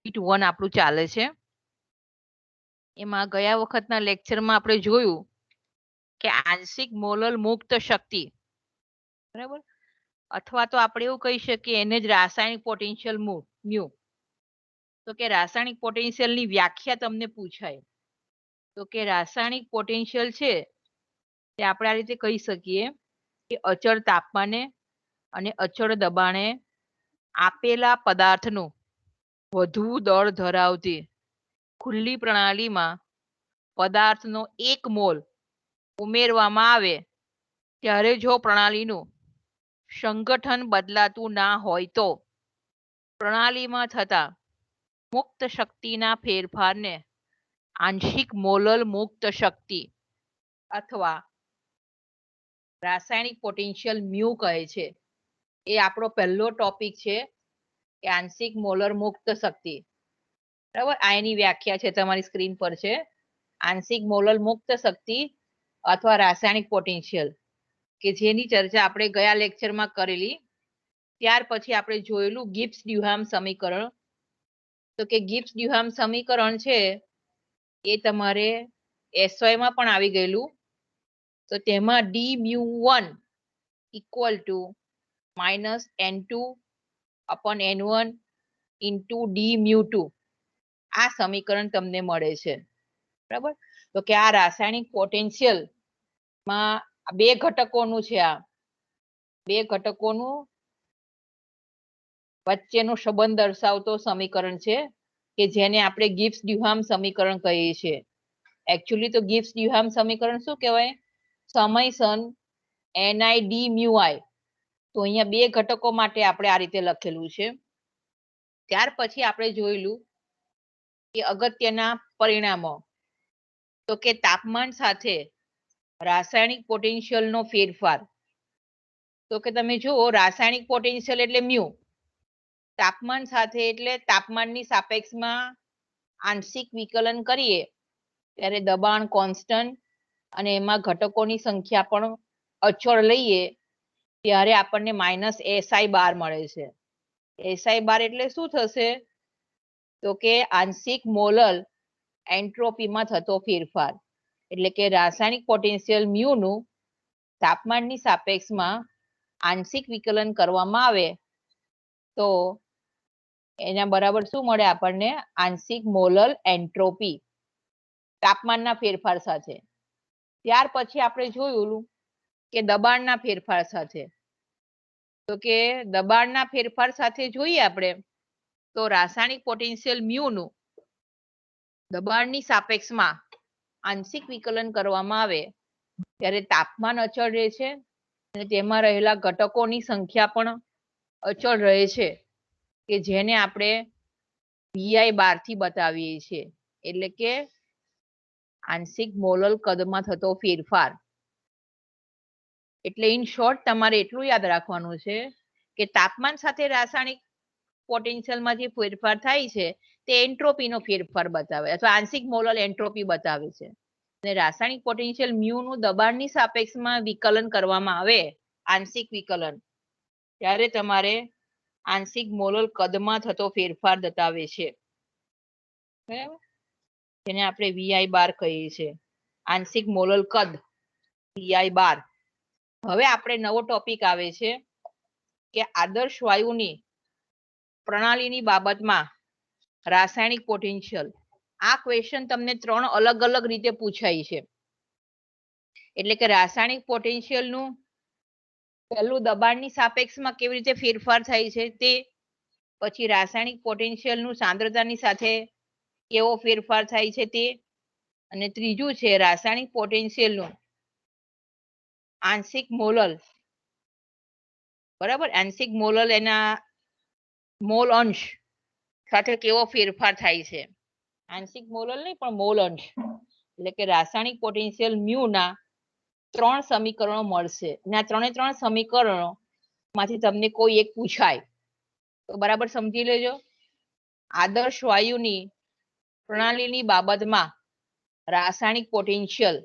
Unit 1 આપણું ચાલે છે. એમાં ગયા વખતના લેક્ચરમાં આપણે જોયું કે આંશિક મોલલ મુક્ત શક્તિ, બરાબર, અથવા તો આપણે એવું કહી શકીએ એને જ રાસાયણિક પોટેન્શિયલ મ્યુ. તો કે રાસાયણિક પોટેન્શિયલ ની વ્યાખ્યા તમને પૂછાય તો કે રાસાયણિક પોટેન્શિયલ છે તે આપણે આ રીતે કહી શકીએ કે અચળ તાપમાને અને અચળ દબાણે આપેલા પદાર્થનું વધુ દળ ધરાવતી ખુલ્લી પ્રણાલીમાં પદાર્થનો 1 મોલ ઉમેરવામાં આવે ત્યારે જો પ્રણાલીનું સંગઠન બદલાતું ના હોય તો પ્રણાલીમાં થતા મુક્ત શક્તિના ફેરફારને આંશિક મોલલ મુક્ત શક્તિ અથવા રાસાયણિક પોટેન્શિયલ મ્યુ કહે છે. એ આપણો પહેલો ટોપિક છે કે આંશિક મોલર મુક્ત શક્તિ. બરાબર, આ એની વ્યાખ્યા છે, તમારી સ્ક્રીન પર છે. આંશિક મોલર મુક્ત શક્તિ અથવા રાસાયણિક પોટેન્શિયલ કે જેની ચર્ચા આપણે ગયા લેક્ચરમાં કરેલી. ત્યાર પછી આપણે જોયેલું ગિબ્સ ડ્યુહામ સમીકરણ. તો કે ગિબ્સ ડ્યુહામ સમીકરણ છે એ તમારે એસવાયમાં પણ આવી ગયેલું. તો તેમાં d μ1 equal to -n2 upon n1 into d μ2 આ સમીકરણ તમને મળે છે. બરાબર, તો કે આ રાસાયણિક પોટેન્શિયલ માં બે ઘટકોનું છે. આ બે ઘટકોનું વચ્ચેનો સંબંધ દર્શાવતો સમીકરણ છે કે જેને આપણે ગિબ્સ ડ્યુહામ સમીકરણ કહીએ છીએ. એકચ્યુઅલી તો ગિબ્સ ડ્યુહામ સમીકરણ શું કહેવાય? સમયસન ni d μi. તો અહીંયા બે ઘટકો માટે આપણે આ રીતે લખેલું છે. ત્યાર પછી આપણે જોયેલું કે અગત્યના પરિણામો. તો કે તાપમાન સાથે રાસાયણિક પોટેન્શિયલનો ફેરફાર. તો કે તમે જુઓ રાસાયણિક પોટેન્શિયલ એટલે મ્યુ, તાપમાન સાથે એટલે તાપમાનની સાપેક્ષમાં આંશિક વિકલન કરીએ ત્યારે દબાણ કોન્સ્ટન્ટ અને એમાં ઘટકોની સંખ્યા પણ અચળ લઈએ ત્યારે આપણને -SI બાર મળે છે. SI બાર એટલે શું થશે? તો કે આંશિક મોલલ એન્ટ્રોપીમાં થતો ફેરફાર. એટલે કે રાસાયણિક પોટેન્શિયલ મ્યુનું તાપમાનની સાપેક્ષમાં આંશિક વિકલન કરવામાં આવે તો એના બરાબર શું મળે આપણને? આંશિક મોલલ એન્ટ્રોપી તાપમાનના ફેરફાર સાથે. ત્યાર પછી આપણે જોયું કે દબાણના ફેરફાર સાથે. તો કે દબાણના ફેરફાર સાથે જોઈએ આપણે તો રાસાયણિક પોટેન્શિયલ મ્યુનું દબાણની સાપેક્ષમાં આંશિક વિકલન કરવામાં આવે ત્યારે તાપમાન અચળ રહે છે અને તેમાં રહેલા ઘટકોની સંખ્યા પણ અચળ રહે છે કે જેને આપણે VI બારથી બતાવીએ છીએ. એટલે કે આંશિક મોલલ કદમાં થતો ફેરફાર. એટલે ઇન શોર્ટ તમારે એટલું યાદ રાખવાનું છે કે તાપમાન સાથે રાસાયણિક પોટેન્શિયલમાં જે ફેરફાર થાય છે તે એન્ટ્રોપીનો ફેરફાર બતાવે અથવા આંશિક મોલલ એન્ટ્રોપી બતાવે છે. અને રાસાયણિક પોટેન્શિયલ મ્યુનું દબાણની સાપેક્ષમાં વિકલન કરવામાં આવે આંશિક વિકલન ત્યારે તમારે આંશિક મોલલ કદમાં થતો ફેરફાર બતાવે છે. બરાબર, જેને આપણે VI બાર કહીએ છીએ, આંશિક મોલલ કદ VI બાર. હવે આપણે નવો ટોપિક આવે છે કે આદર્શ વાયુની પ્રણાલીની બાબતમાં રાસાયણિક પોટેન્શિયલ. આ ક્વેશ્ચન તમને 3 અલગ અલગ રીતે પૂછાય છે. એટલે કે રાસાયણિક પોટેન્શિયલનું પહેલું દબાણની સાપેક્ષમાં કેવી રીતે ફેરફાર થાય છે તે, પછી રાસાયણિક પોટેન્શિયલનું સાંદ્રતાની સાથે કેવો ફેરફાર થાય છે તે, અને ત્રીજું છે રાસાયણિક પોટેન્શિયલનું આંશિક મોલલ. બરાબર, આંશિક મોલલ એના મોલ અંશ સાથે કેવો ફેરફાર થાય છે. આંશિક મોલલ નહીં પણ મોલ અંશ. એટલે કે રાસાયણિક પોટેન્શિયલ મ્યુના 3 સમીકરણો મળશે અને આ 3 સમીકરણો માંથી તમને કોઈ એક પૂછાય તો બરાબર સમજી લેજો. આદર્શ વાયુની પ્રણાલીની બાબતમાં રાસાયણિક પોટેન્શિયલ.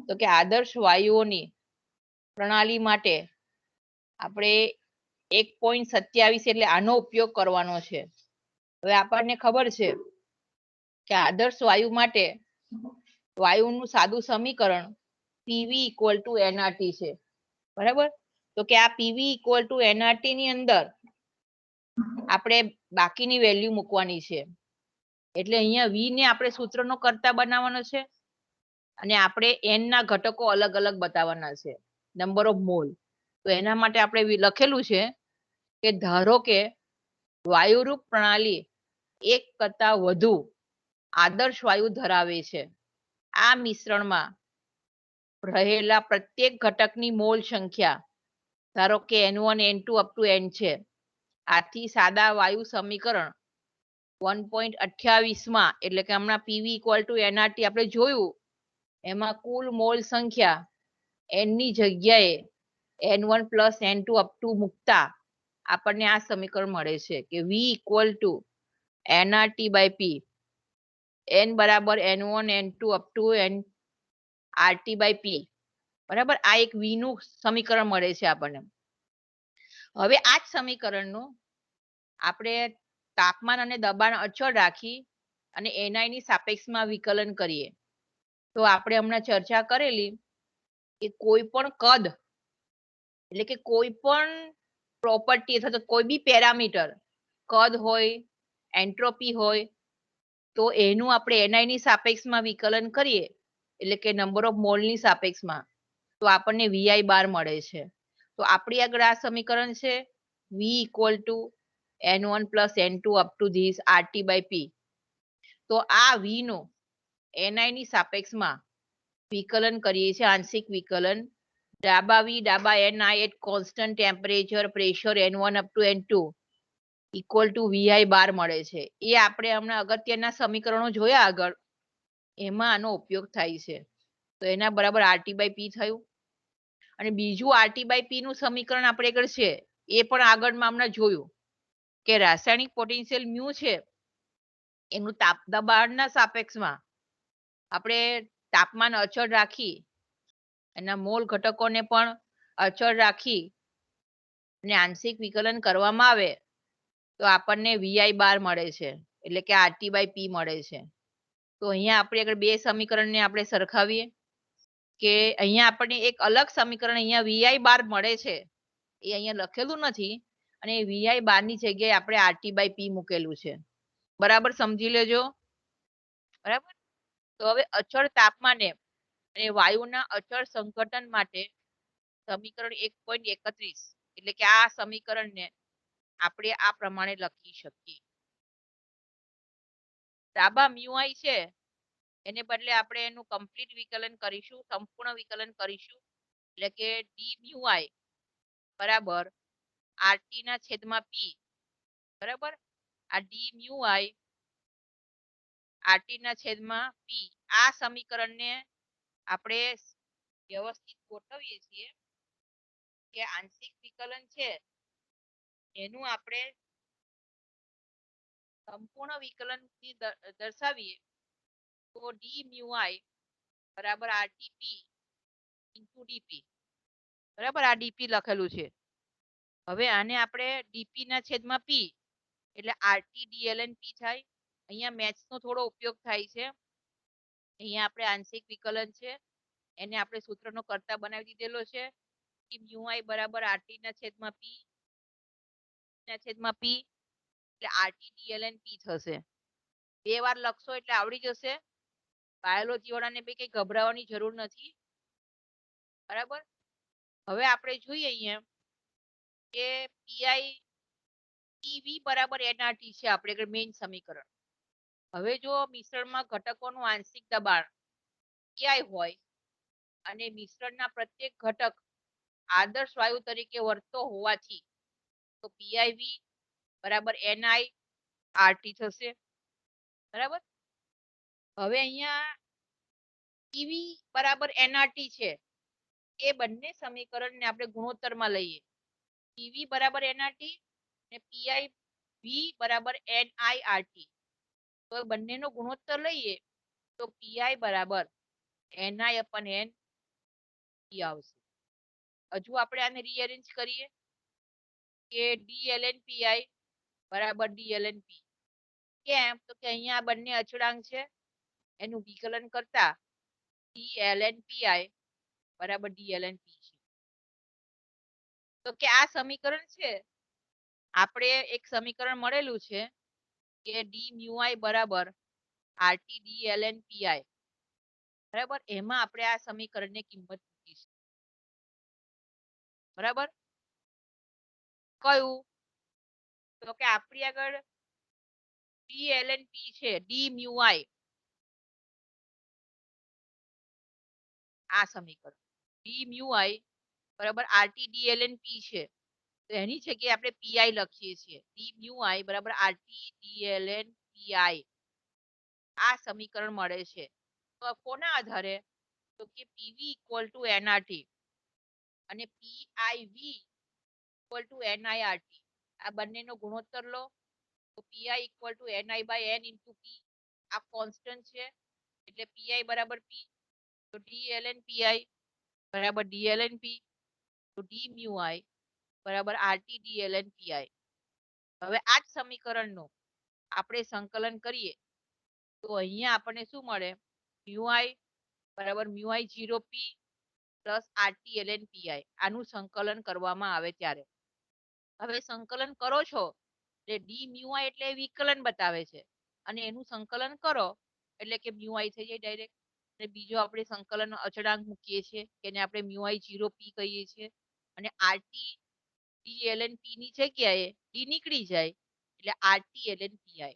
તો કે આદર્શ વાયુઓની પ્રણાલી માટે આપણે 1.27 એટલે આનો ઉપયોગ કરવાનો છે. હવે આપણને ખબર છે કે આદર્શ વાયુ માટે વાયુનું સાદું સમીકરણ પીવી ઇક્વલ ટુ એનઆરટી છે, બરાબર. તો કે આ પીવી ઇક્વલ ટુ એનઆરટી ની અંદર આપણે બાકીની વેલ્યુ મૂકવાની છે. એટલે અહીંયા વી ને આપણે સૂત્રનો કરતા બનાવવાનો છે અને આપણે એન ના ઘટકો અલગ અલગ બતાવવાના છે, નંબર ઓફ મોલ. તો એના માટે આપણે લખેલું છે કે ધારો કે વાયુરૂપ પ્રણાલી એક કરતા વધુ આદર્શ વાયુ ધરાવે છે. આ મિશ્રણમાં રહેલા પ્રત્યેક ઘટકની મોલ સંખ્યા ધારો કે N1 N2 up to N છે. આથી સાદા વાયુ સમીકરણ 1.28 માં એટલે કે હમણાં પીવી ઇક્વલ ટુ એનઆરટી આપણે જોયું, એમાં કુલ મોલ સંખ્યા n ની જગ્યાએ N1 plus N2 up two મૂકતા આપણને આ સમીકરણ મળે છે કે V equal to NRT by P, n બરાબર N1 N2 up to N RT by P, બરાબર. આ એક વી નું સમીકરણ મળે છે આપણને. હવે આ જ સમીકરણનું આપણે તાપમાન અને દબાણ અચળ રાખી અને એનઆઈ ની સાપેક્ષમાં વિકલન કરીએ. તો આપણે હમણાં ચર્ચા કરેલી કે કોઈ પણ કદ એટલે કે કોઈ પણ પ્રોપર્ટી અથવા તો કોઈ બી પેરામીટર, કદ હોય, એન્ટ્રોપી હોય, તો એનું આપણે એનઆઈ ની સાપેક્ષમાં વિકલન કરીએ એટલે કે નંબર ઓફ મોલની સાપેક્ષમાં, તો આપણને વીઆઈ બાર મળે છે. તો આપણી આગળ આ સમીકરણ છે V equal to N1 plus N2 up to this RT by P. તો આ વી નું એનઆઈ ની સાપેક્ષમાં વિકલન કરીએ છીએ, આંશિક વિકલન. ડાબા વી ડાબા NI at constant temperature pressure N1 up to N2 equal to VI bar મળે છે. એ આપણે હમણાં અગત્યના સમીકરણો જોયા આગળ, એમાં આનો ઉપયોગ થાય છે. તો એના બરાબર આરટી બાય પી થયું. અને બીજું આરટી બાય પી નું સમીકરણ આપણે આગળ છે, એ પણ આગળમાં હમણાં જોયું કે રાસાયણિક પોટેન્શિયલ મ્યુ છે એનું તાપ દબાણના સાપેક્ષમાં આપણે તાપમાન અચળ રાખી એના મોલ ઘટકોને પણ અચળ રાખી અને આંશિક વિકલન કરવામાં આવે તો આપણને વીઆઈ બાર મળે છે, એટલે કે આરટી બાય પી મળે છે. તો અહીંયા આપણે આગળ બે સમીકરણને આપણે સરખાવીએ કે અહીંયા આપણને એક અલગ સમીકરણ અહીંયા વીઆઈ બાર મળે છે, એ અહીંયા લખેલું નથી, અને વીઆઈ બાર ની જગ્યાએ આપણે આરટી બાય પી મૂકેલું છે. બરાબર સમજી લેજો, બરાબર. તો હવે અચળ તાપમાને અને વાયુના અચળ સંઘટન માટે સમીકરણ 1.31 એટલે કે આ સમીકરણને આપણે આ પ્રમાણે લખી શકીએ. ડાબા મ્યુઆઈ છે એને બદલે આપણે એનું કમ્પ્લીટ વિકલન કરીશું, સંપૂર્ણ વિકલન કરીશું, એટલે કે ડી મ્યુઆઈ બરાબર આરટી ના છેદમાં પી, બરાબર. આ ડી મ્યુઆઈ આરટી ના છેદમાં પી, આ સમીકરણને આપણે વ્યવસ્થિત ગોઠવીએ છીએ કે આંશિક વિકલન છે એનું આપણે સંપૂર્ણ વિકલન થી દર્શાવીએ તો ડી મ્યુઆઈ બરાબર આરટીપી ઇન્ટુ ડીપી, બરાબર. આ ડીપી લખેલું છે. હવે આને આપણે ડીપી ના છેદમાં પી એટલે આરટી ડીએલએન પી થાય. અહીંયા મેથ્સ નો થોડો ઉપયોગ થાય છે. અહીંયા આપણે આંશિક વિકલન છે એને આપણે સૂત્રનો કરતા બનાવી દીધેલો છે. મ્યુઆઈ બરાબર આરટી ના છેદમાં પી ના છેદમાં પી એટલે આરટી ડીએલએન પી થશે. બે વાર લખશો એટલે આવડી જશે. બાયોલોજી વાળાને બી કઈ ગભરાવાની જરૂર નથી, બરાબર. હવે આપણે જોઈએ અહીંયા કે પીઆઈ ટીવી બરાબર એનઆરટી છે આપણે મેઇન સમીકરણ. હવે જો મિશ્રણમાં ઘટકોનું આંશિક દબાણ પીઆઈ હોય અને મિશ્રણના પ્રત્યેક ઘટક આદર્શ વાયુ તરીકે વર્તતો હોવાથી તો પીઆઈવી બરાબર એનઆઈ આરટી થશે, બરાબર. હવે અહીંયા પીવી બરાબર એનઆરટી છે, એ બંને સમીકરણને આપણે ગુણોત્તરમાં લઈએ. પીવી બરાબર એનઆરટી અને પીઆઈ વી બરાબર એનઆઈઆરટી, તો બંનેનો ગુણોત્તર લઈએ તો પીઆઈ બરાબર એનઆઈ અપન એન પી આવશે. હજુ આપણે આને રીઅરેન્જ કરીએ કે ડીએલએન પીઆઈ બરાબર ડીએલએન પી, કેમ તો કે અહીંયા બંને અચળાંક છે એનું વિકલન કરતા dlnpi બરાબર dlnp છે. તો કે આ સમીકરણ છે આપણે એક સમીકરણ મળેલું છે કે d mu i બરાબર rt dln pi બરાબર એમાં આપણે આ સમીકરણની કિંમત મૂકીશું બરાબર કયું તો કે આપણી આગળ dln p છે d mu i આ સમીકરણ d mu i બરાબર rt dln p છે તો એની જગ્યાએ આપણે pi લખીએ છીએ d mu i બરાબર rt dln pi આ સમીકરણ મળે છે તો કોના આધારે તો કે pv ઇક્વલ ટુ nrt અને piv ઇક્વલ ટુ nirt આ બંનેનો ગુણોત્તર લો તો pi equal to ni by n into p આ કોન્સ્ટન્ટ છે એટલે pi બરાબર p તો dln pi બરાબર dln p તો d mu i બરાબર rt dln pi હવે આ જ સમીકરણનું આપણે સંકલન કરીએ તો અહીંયા આપણને શું મળે mu i બરાબર mu i 0p plus rt ln pi આનું સંકલન કરવામાં આવે ત્યારે હવે સંકલન કરો છો એટલે d mu i એટલે વિકલન બતાવે છે અને એનું સંકલન કરો એટલે કે mu i થઈ જાય ડાયરેક્ટ અને બીજો આપણે સંકલન અચળાંક મૂકીએ છીએ એને આપણે mu i 0p કહીએ છીએ અને rt dln p ની જગ્યાએ d નીકળી જાય એટલે rt ln pi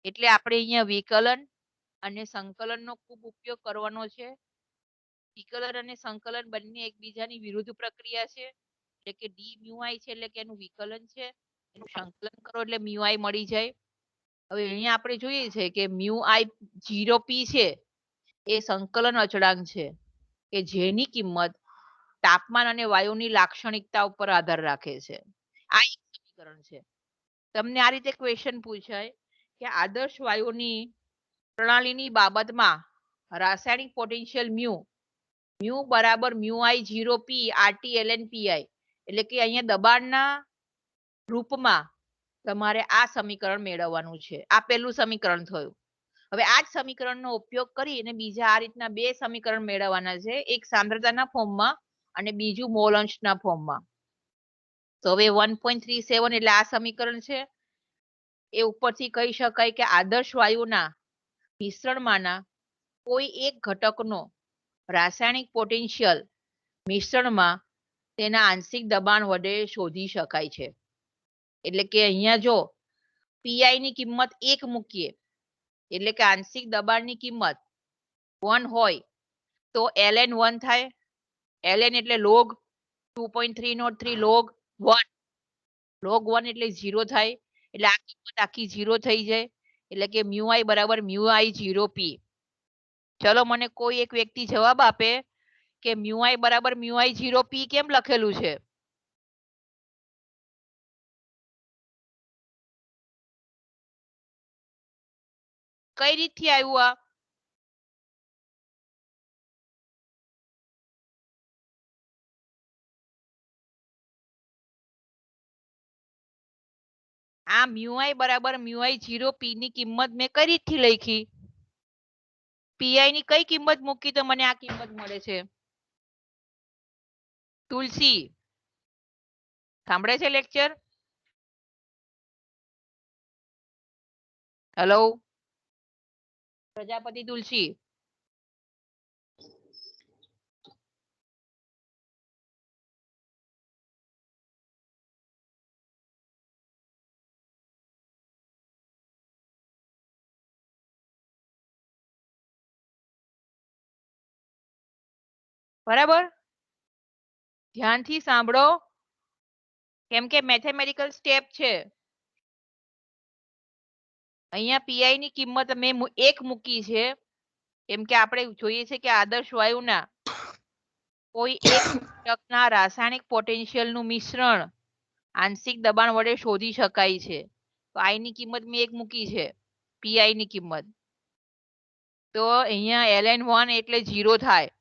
એટલે આપણે અહીંયા વિકલન અને સંકલનનો ખૂબ ઉપયોગ કરવાનો છે વિકલન અને સંકલન બંને એકબીજાની વિરુદ્ધ પ્રક્રિયા છે એટલે કે d mu i છે એટલે કે એનું વિકલન છે એનું સંકલન કરો એટલે mu i મળી જાય હવે અહીંયા આપણે જોઈએ છે કે mu i 0p છે એ સંકલન અચળાંક છે કે જેની કિંમત તાપમાન અને વાયુની લાક્ષણિકતા ઉપર આધાર રાખે છે આ એક સમીકરણ છે તમને આ રીતે ક્વેશ્ચન પૂછાય કે આદર્શ વાયુની પ્રણાલીની બાબતમાં રાસાયણિક પોટેન્શિયલ મ્યુ બરાબર mu i 0p rt ln pi એટલે કે અહીંયા દબાણના રૂપમાં તમારે આ સમીકરણ મેળવવાનું છે આ પહેલું સમીકરણ થયું હવે આ જ સમીકરણનો ઉપયોગ કરીને બીજા આ રીતના બે સમીકરણ મેળવવાના છે એક સાંદ્રતાના ફોર્મમાં અને બીજું મોલ અંશના ફોર્મમાં તો હવે 1.37 એટલે આ સમીકરણ છે એ ઉપરથી કહી શકાય કે આદર્શ વાયુના મિશ્રણમાંના કોઈ એક ઘટકનો રાસાયણિક પોટેન્શિયલ મિશ્રણમાં તેના આંશિક દબાણ વડે શોધી શકાય છે એટલે કે અહીંયા જો pi ની કિંમત 1 મૂકીએ એટલે કે આંશિક દબાણની કિંમત 1 હોય તો ln 1 થાય ln એટલે log 2.303 log 1 log 1 એટલે 0 થાય એટલે આ કિંમત આખી 0 થઈ જાય એટલે કે mu i બરાબર mu i 0p ચલો મને કોઈ એક વ્યક્તિ જવાબ આપે કે mu i બરાબર mu i 0p કેમ લખેલું છે કઈ રીતથી આવ્યું આ mu i બરાબર mu i 0p ની કિંમત મેં કઈ રીતથી લખી pi ની કઈ કિંમત મૂકી તો મને આ કિંમત મળે છે તુલસી સાંભળે છે લેક્ચર હેલો પ્રજાપતિ તુલસી બરાબર ધ્યાનથી સાંભળો કેમ કે મેથેમેટિકલ સ્ટેપ છે અહીંયા pi ની કિંમત મેં 1 મૂકી છે કેમ કે આપણે જોઈએ છે કે આદર્શ વાયુના કોઈ એક ઘટકના રાસાયણિક પોટેન્શિયલનું મિશ્રણ આંશિક દબાણ વડે શોધી શકાય છે તો i ની કિંમત મેં 1 મૂકી છે pi ની કિંમત તો અહીંયા ln 1 એટલે 0 થાય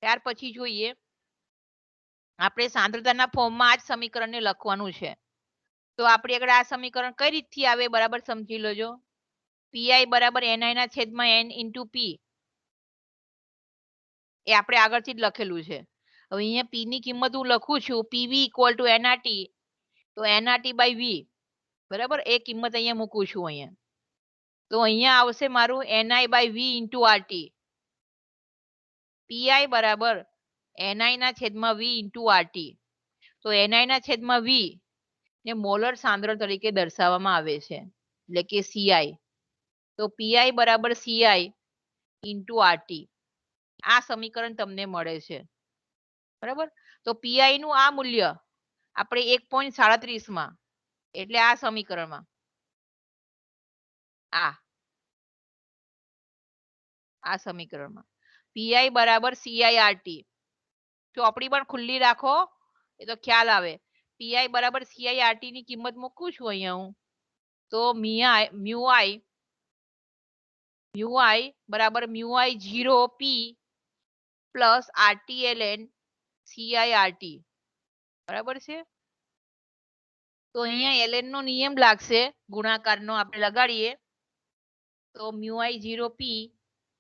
ત્યાર પછી જોઈએ આપણે સાંદ્રતાના ફોર્મમાં આ જ સમીકરણને લખવાનું છે તો આપણી આગળ આ સમીકરણ કઈ રીતથી આવે બરાબર સમજી લોજો. પીઆઈ બરાબર એનઆઈ ના છેદમાં એન ઇન્ટુ પી, એ આપણે આગળથી જ લખેલું છે. હવે અહીંયા પી ની કિંમત હું લખું છું પીવી ઇક્વલ ટુ એનઆરટી, તો એનઆરટી બાય વી, બરાબર, એ કિંમત અહીંયા મૂકું છું અહીંયા. તો અહીંયા આવશે મારું NI by V into RT. PI બરાબર એનઆઈ ના છેદમાં વી ઇન્ટુ આરટી. તો એનઆઈ ના છેદમાં વી ને મોલર સાંદ્રણ તરીકે દર્શાવવામાં આવે છે, એટલે કે સીઆઈ. તો પીઆઈ બરાબર સીઆઈ ઇન્ટુ આરટી, આ સમીકરણ તમને મળે છે. બરાબર. તો પીઆઈ નું આ મૂલ્ય આપણે 1.37 માં, એટલે આ સમીકરણમાં આ સમીકરણમાં પીઆઈ બરાબર સીઆઈ આરટી, ચોપડી પણ ખુલ્લી રાખો, એ તો ખ્યાલ આવે. પીઆઈ બરાબર સીઆઈ આરટી ની કિંમત મૂકું છું અહીંયા હું. તો મ્યુઆઈ બરાબર mu I 0 P plus RT LN CI RT, બરાબર છે. તો અહીંયા એલએન નો નિયમ લાગશે, ગુણાકારનો આપણે લગાડીએ. તો mu I 0 P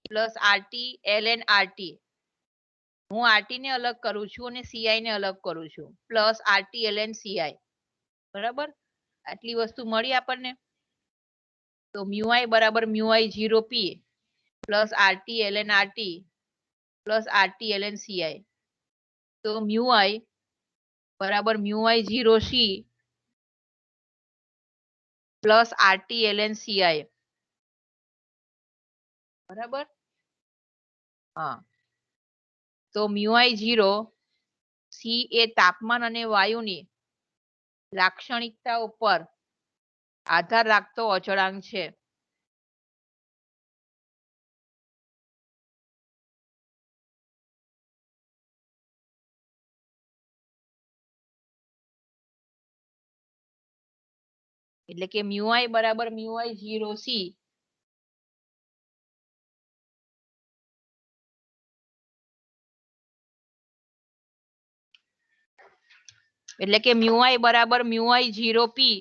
plus RT LN RT, હું આરટી ને અલગ કરું છું અને સીઆઈ ને અલગ કરું છું, પ્લસ આરટી એલએન સીઆઈ, બરાબર. આટલી વસ્તુ મળી આપણને. તો મ્યુઆઈ બરાબર mu I 0 P plus RT LN RT plus RT LN CI. તો મ્યુઆઈ બરાબર mu I 0 C plus RT LN CI, બરાબર. હા, તો મ્યુઆઈ 0 સી એ તાપમાન અને વાયુની લાક્ષણિકતા ઉપર આધાર રાખતો અચળાંક છે. એટલે કે મ્યુઆઈ બરાબર મ્યુઆઈ 0 સી એટલે કે મ્યુઆઈ બરાબર mu I 0 P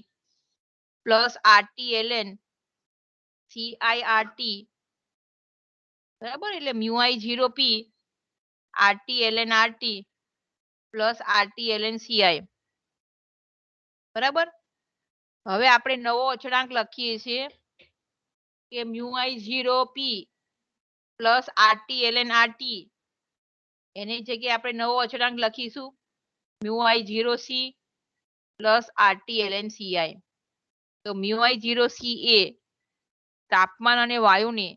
plus RT LN CI RT, બરાબર. એટલે mu I 0 P RT LN RT plus RT LN CI, બરાબર. હવે આપણે નવો અચળાંક લખીએ છીએ કે mu I 0 P plus RT LN RT, એની જગ્યાએ આપણે નવો અચળાંક લખીશું mu I 0 C plus RT LN CI. તો મ્યુઆઈ 0 સી એ તાપમાન અને વાયુની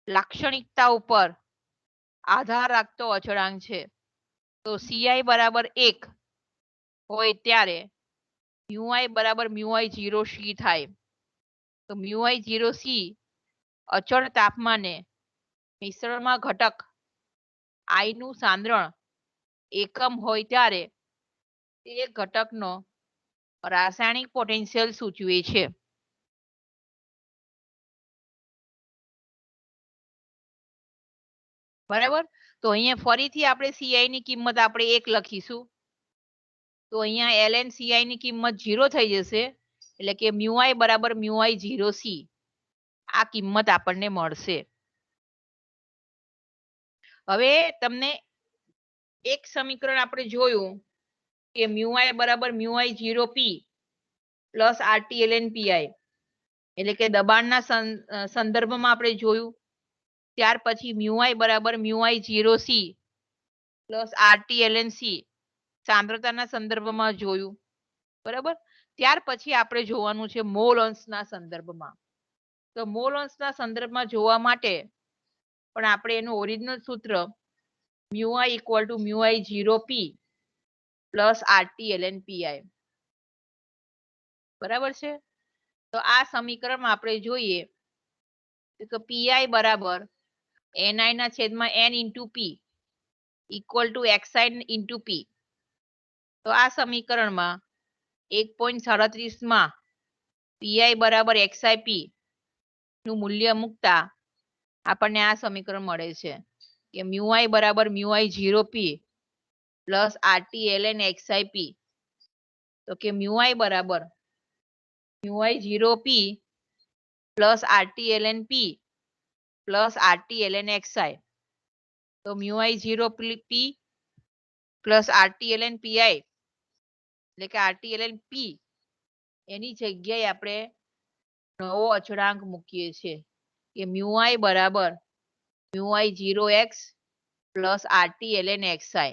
લાક્ષણિકતા ઉપર આધાર રાખતો અચળાંક છે. તો સીઆઈ બરાબર 1 હોય ત્યારે મ્યુઆઈ બરાબર મ્યુઆઈ 0 સી થાય. તો મ્યુઆઈ 0 સી અચળ તાપમાને મિશ્રણમાં ઘટક આઈ નું સાંદ્રણ એકમ હોય ત્યારે તે ઘટકનો રાસાયણિક પોટેન્શિયલ સૂચવે છે. બરાબર. તો અહીંયા ફરીથી આપણે સીઆઈ ની કિંમત આપણે 1 લખીશું. તો અહીંયા એલએન સીઆઈ ની કિંમત 0 થઈ જશે, એટલે કે મ્યુઆઈ બરાબર મ્યુઆઈ 0 સી, આ કિંમત આપણને મળશે. હવે તમને એક સમીકરણ આપણે જોયું કે મ્યુઆઈ બરાબર mu I 0 P plus RT LN PI, એટલે કે દબાણના સંદર્ભમાં આપણે જોયું. ત્યાર પછી મ્યુઆઈ બરાબર mu I 0 C plus RT LN C સાંદ્રતાના સંદર્ભમાં જોયું, બરાબર. ત્યાર પછી આપણે જોવાનું છે મોલ અંશના સંદર્ભમાં. તો મોલ અંશના સંદર્ભમાં જોવા માટે પણ આપણે એનું ઓરિજિનલ સૂત્ર mu I equal to mu I 0 P plus RT LN PI, બરાબર છે. તો આ સમીકરણમાં આપણે જોઈએ તો પીઆઈ બરાબર એનઆઈ ના છેદમાં N into P equal to XI into P. તો આ સમીકરણમાં 1.37 માં પીઆઈ બરાબર એક્સઆઈ પી નું મૂલ્ય મૂકતા આપણને આ સમીકરણ મળે છે કે મ્યુઆઈ બરાબર mu I 0 P plus RT LN XI પી. તો કે મ્યુઆઈ બરાબર μi0p plus RT-ln p plus RT-ln xi. તો μi0p પ્લસ RT-ln pi એટલે કે RT-ln p એની જગ્યાએ આપણે નવો અચળાંક મૂકીએ છીએ કે μi બરાબર μi0x પ્લસ RT-ln xi.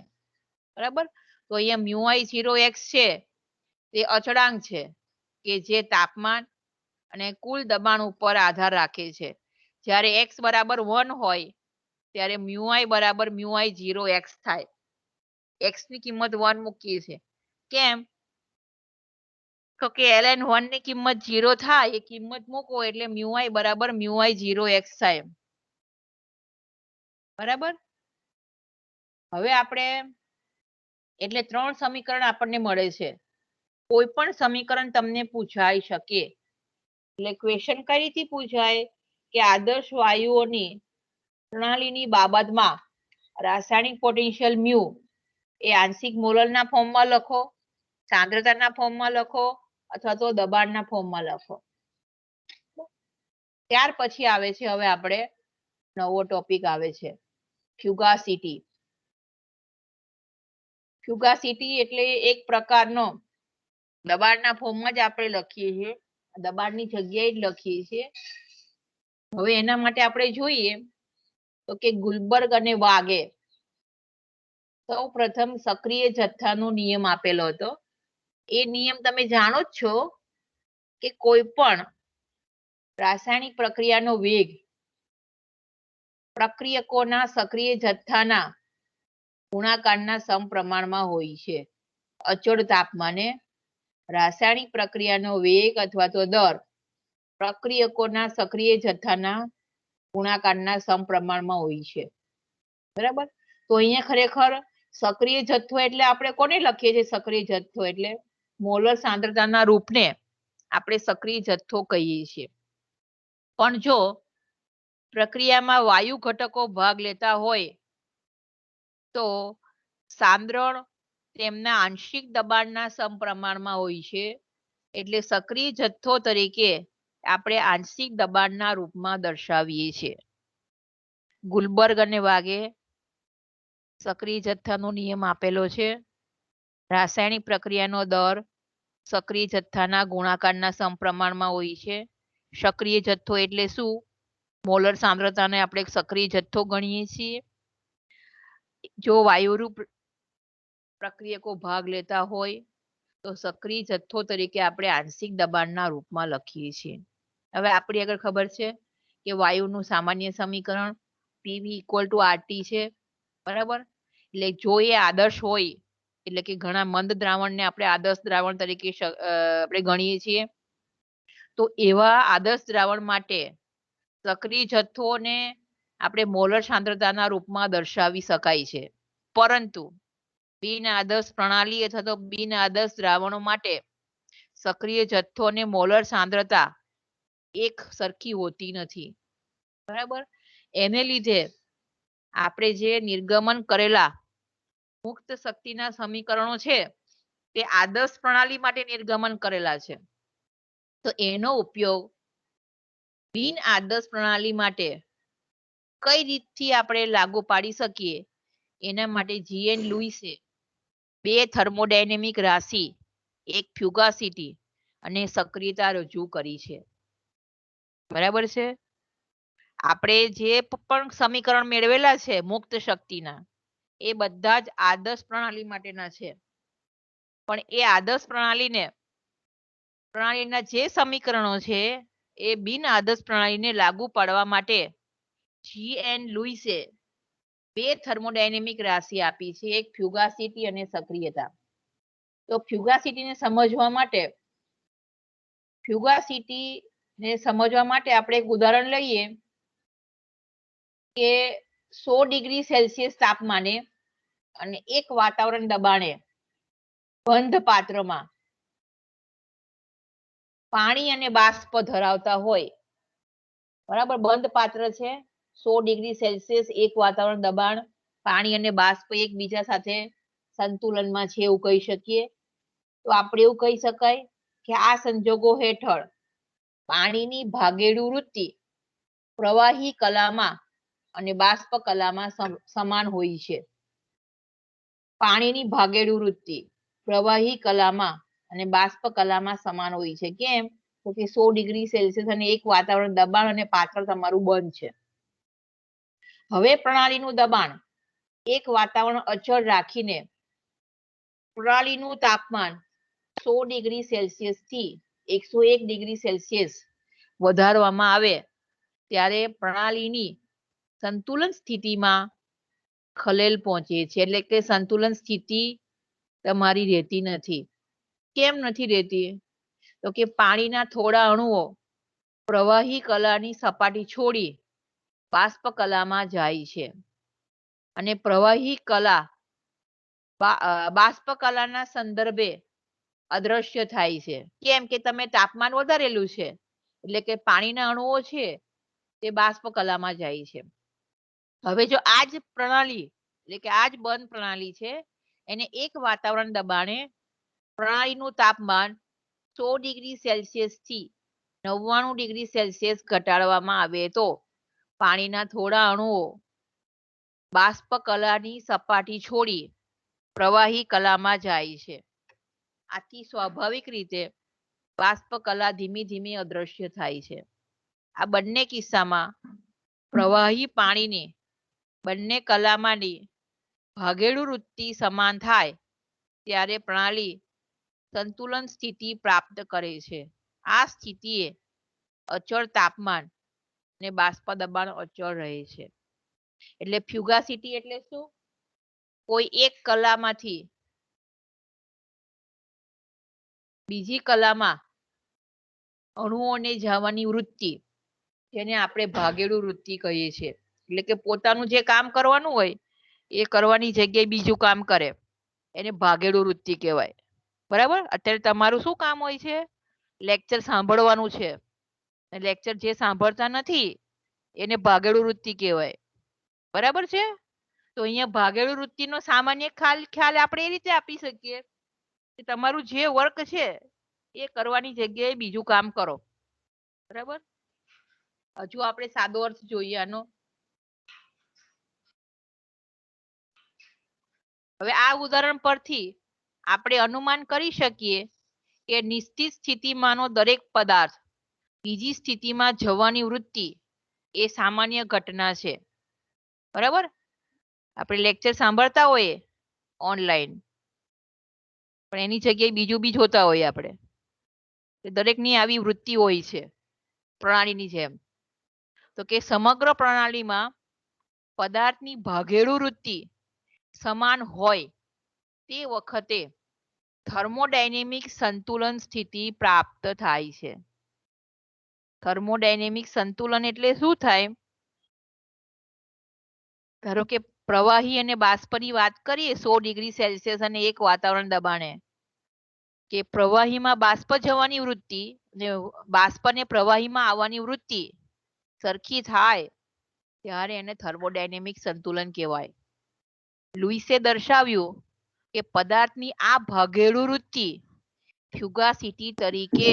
બરાબર. તો અહીંયા μi0x છે તે અચળાંક છે કે જે તાપમાન અને કુલ દબાણ ઉપર આધાર રાખે છે. જ્યારે x બરાબર 1 હોય ત્યારે μi બરાબર μi0x થાય. x ની કિંમત 1 મૂકીએ છીએ. કેમ? તો કે ln 1 ની કિંમત 0 થાય એ કિંમત મૂકો એટલે μi બરાબર μi0x થાય. બરાબર. હવે આપણે એટલે 3 સમીકરણ આપણને મળે છે. કોઈ પણ સમીકરણ તમને પૂછાઈ શકે. એટલે ક્વેશ્ચન કઈ રીતે પૂછાય કે આદર્શ વાયુઓની પ્રણાલીની બાબતમાં રાસાયણિક પોટેન્શિયલ મ્યુ એ આંશિક મોલરના ફોર્મમાં લખો, સાંદ્રતાના ફોર્મમાં લખો અથવા તો દબાણના ફોર્મમાં લખો. ત્યાર પછી આવે છે હવે આપણે નવો ટોપિક આવે છે ફ્યુગાસિટી. ફ્યુગાસિટી એટલે એક પ્રકારનો દબાણના ફોર્મમાં જ આપણે લખીએ છીએ, દબાણની જગ્યાએ જ લખીએ છીએ. હવે એના માટે આપણે જોઈએ તો કે ગુલબર્ગ અને વાગે સૌ પ્રથમ સક્રિય જથ્થાનો નિયમ આપેલો હતો. એ નિયમ તમે જાણો જ છો કે કોઈ પણ રાસાયણિક પ્રક્રિયાનો વેગ પ્રક્રિયકોના સક્રિય જથ્થાના ગુણાકારના સમપ્રમાણમાં હોય છે. અચળ તાપમાને રાસાયણિક પ્રક્રિયાનો વેગ અથવા તો દર પ્રક્રિયકોના સક્રિય જથ્થાના ગુણાકારના સમપ્રમાણમાં હોય છે. બરાબર. તો અહીંયા ખરેખર સક્રિય જથ્થો એટલે આપણે કોને લખીએ છીએ? સક્રિય જથ્થો એટલે મોલર સાંદ્રતાના રૂપને આપણે સક્રિય જથ્થો કહીએ છીએ. પણ જો પ્રક્રિયામાં વાયુ ઘટકો ભાગ લેતા હોય તો સાંદ્રણ તેમના આંશિક દબાણના સમપ્રમાણમાં હોય છે. એટલે સક્રિય જથ્થો તરીકે આપણે આંશિક દબાણના રૂપમાં દર્શાવીએ છીએ. ગુલબર્ગ અને વાગે સક્રિય જથ્થાનો નિયમ આપેલો છે. રાસાયણિક પ્રક્રિયાનો દર સક્રિય જથ્થાના ગુણાકારના સમપ્રમાણમાં હોય છે. સક્રિય જથ્થો એટલે શું? મોલર સાંદ્રતાને આપણે સક્રિય જથ્થો ગણીએ છીએ. જો વાયુરૂપ પ્રક્રિયકો ભાગ લેતા હોય તો સક્રિય જથ્થો તરીકે આપણે આંશિક દબાણના રૂપમાં લખીએ છીએ. હવે આપણી આગળ ખબર છે કે વાયુનું સામાન્ય સમીકરણ PV = RT છે. બરાબર. એટલે જો એ આદર્શ હોય એટલે કે ઘણા મંદ દ્રાવણને આપણે આદર્શ દ્રાવણ તરીકે આપણે ગણીએ છીએ. તો એવા આદર્શ દ્રાવણ માટે સક્રિય જથ્થોને આપણે મોલર સાંદ્રતાના રૂપમાં દર્શાવી શકાય છે. પરંતુ બિન આદર્શ પ્રણાલી અથવા તો બિન આદર્શ દ્રાવણો માટે સક્રિય જથ્થો અને મોલર સાંદ્રતા એક સરખી હોતી નથી. બરાબર. એને લીધે આપણે જે નિર્ગમન કરેલા મુક્ત શક્તિના સમીકરણો છે તે આદર્શ પ્રણાલી માટે નિર્ગમન કરેલા છે. તો એનો ઉપયોગ બિન આદર્શ પ્રણાલી માટે કઈ રીતથી આપણે લાગુ પાડી શકીએ એના માટે GN લુઈસે 2 થર્મોડાયનેમિક રાશિ, એક ફ્યુગાસિટી અને સક્રિયતા રજૂ કરી છે. બરાબર છે. આપણે જે પણ સમીકરણ મેળવેલા છે મુક્ત શક્તિના એ બધા જ આદર્શ પ્રણાલી માટેના છે. પણ એ આદર્શ પ્રણાલીના જે સમીકરણો છે એ બિન આદર્શ પ્રણાલીને લાગુ પાડવા માટે GN લુઈસે 2 થર્મોડાયનેમિક રાશિ આપી છે, એક ફ્યુગાસિટી અને સક્રિયતા. તો ફ્યુગાસિટીને સમજવા માટે આપણે એક ઉદાહરણ લઈએ કે 100 ડિગ્રી સેલ્સિયસ તાપમાને અને એક વાતાવરણ દબાણે બંધ પાત્રમાં પાણી અને બાષ્પ ધરાવતા હોય. બરાબર. બંધ પાત્ર છે, 100 ડિગ્રી સેલ્સિયસ, એક વાતાવરણ દબાણ, પાણી અને બાષ્પ એકબીજા સાથે સંતુલનમાં છે એવું કહી શકીએ. તો આપણે એવું કહી શકાય કે આ સંજોગો હેઠળ પાણીની ભાગેડુ વૃત્તિ પ્રવાહી કલામાં અને બાષ્પ કલામાં સમાન હોય છે. પાણીની ભાગેડુ વૃત્તિ પ્રવાહી કલામાં અને બાષ્પ કલામાં સમાન હોય છે. કેમ? તો કે 100 ડિગ્રી સેલ્સિયસ અને એક વાતાવરણ દબાણ અને પાછળ તમારું બંધ છે. હવે પ્રણાલીનું દબાણ એક વાતાવરણ અચળ રાખીને પ્રણાલીનું તાપમાન 100 ડિગ્રી સેલ્સિયસ થી 101 ડિગ્રી સેલ્સિયસ વધારવામાં આવે ત્યારે પ્રણાલીની સંતુલન સ્થિતિમાં ખલેલ પહોંચે છે. એટલે કે સંતુલન સ્થિતિ તમારી રહેતી નથી. કેમ નથી રહેતી? તો કે પાણીના થોડા અણુઓ પ્રવાહી કલાની સપાટી છોડી બાષ્પ કલામાં જાય છે અને પ્રવાહી કલા બાષ્પ કલાના સંદર્ભે અદ્રશ્ય થાય છે. કેમ કે તમે તાપમાન વધારેલું છે એટલે કે પાણીના અણુઓ છે તે બાષ્પ કલામાં જાય છે. હવે જો આ જ પ્રણાલી એટલે કે આ જ બંધ પ્રણાલી છે એને એક વાતાવરણ દબાણે પ્રણાલીનું તાપમાન 100 ડિગ્રી સેલ્સિયસ થી 99 ડિગ્રી સેલ્સિયસ ઘટાડવામાં આવે તો પાણીના થોડા અણુઓ બાષ્પ કલાની સપાટી છોડી પ્રવાહી કલામાં જાય છે. આથી સ્વાભાવિક રીતે બાષ્પ કલા ધીમે ધીમે અદ્રશ્ય થાય છે. આ બંને કિસ્સામાં પ્રવાહી પાણીની બંને કલામાંની ભાગેડુ વૃત્તિ સમાન થાય ત્યારે પ્રણાલી સંતુલન સ્થિતિ પ્રાપ્ત કરે છે. આ સ્થિતિએ અચળ તાપમાન અને બાષ્પ દબાણ અચળ રહે છે. એટલે ફ્યુગાસિટી એટલે શું? કોઈ એક કલામાંથી બીજી કલામાં અણુઓને જવાની વૃત્તિ જેને આપણે ભાગેડુ વૃત્તિ કહીએ છીએ. એટલે કે પોતાનું જે કામ કરવાનું હોય એ કરવાની જગ્યાએ બીજું કામ કરે એને ભાગેડુ વૃત્તિ કહેવાય. બરાબર? અત્યારે તમારું શું કામ હોય છે? લેક્ચર સાંભળવાનું છે. લેક્ચર જે સાંભળતા નથી એને ભાગેડુ વૃત્તિ કહેવાય. બરાબર છે? તો અહીંયા ભાગેડુ વૃત્તિનો સામાન્ય ખ્યાલ આપણે એ રીતે આપી શકીએ કે તમારું જે વર્ક છે એ કરવાની જગ્યાએ બીજું કામ કરો. બરાબર? હજુ આપણે સાદો અર્થ જોઈએ આનો. હવે આ ઉદાહરણ પરથી આપણે અનુમાન કરી શકીએ કે નિશ્ચિત સ્થિતિમાંનો દરેક પદાર્થ બીજી સ્થિતિમાં જવાની વૃત્તિ એ સામાન્ય ઘટના છે. બરાબર? આપણે લેક્ચર સાંભળતા હોઈએ ઓનલાઈન પણ એની જગ્યાએ બીજું બી જોતા હોઈએ આપણે. દરેકની આવી વૃત્તિ હોય છે પ્રણાલીની જેમ. તો કે સમગ્ર પ્રણાલીમાં પદાર્થની ભાગેડુ વૃત્તિ સમાન હોય તે વખતે થર્મોડાયનેમિક સંતુલન સ્થિતિ પ્રાપ્ત થાય છે. થર્મોડાયનેમિક સંતુલન એટલે શું થાય? ધારો કે પ્રવાહી અને બાષ્પની વાત કરીએ 100 ડિગ્રી સેલ્સિયસ અને એક વાતાવરણ દબાણે કે પ્રવાહીમાં બાષ્પ જવાની વૃત્તિ ને બાષ્પને પ્રવાહીમાં આવવાની વૃત્તિ સરખી થાય ત્યારે એને થર્મોડાયનેમિક સંતુલન કહેવાય. લુઈસે દર્શાવ્યું કે પદાર્થની આ ભાગેડુ વૃત્તિ ફ્યુગાસિટી તરીકે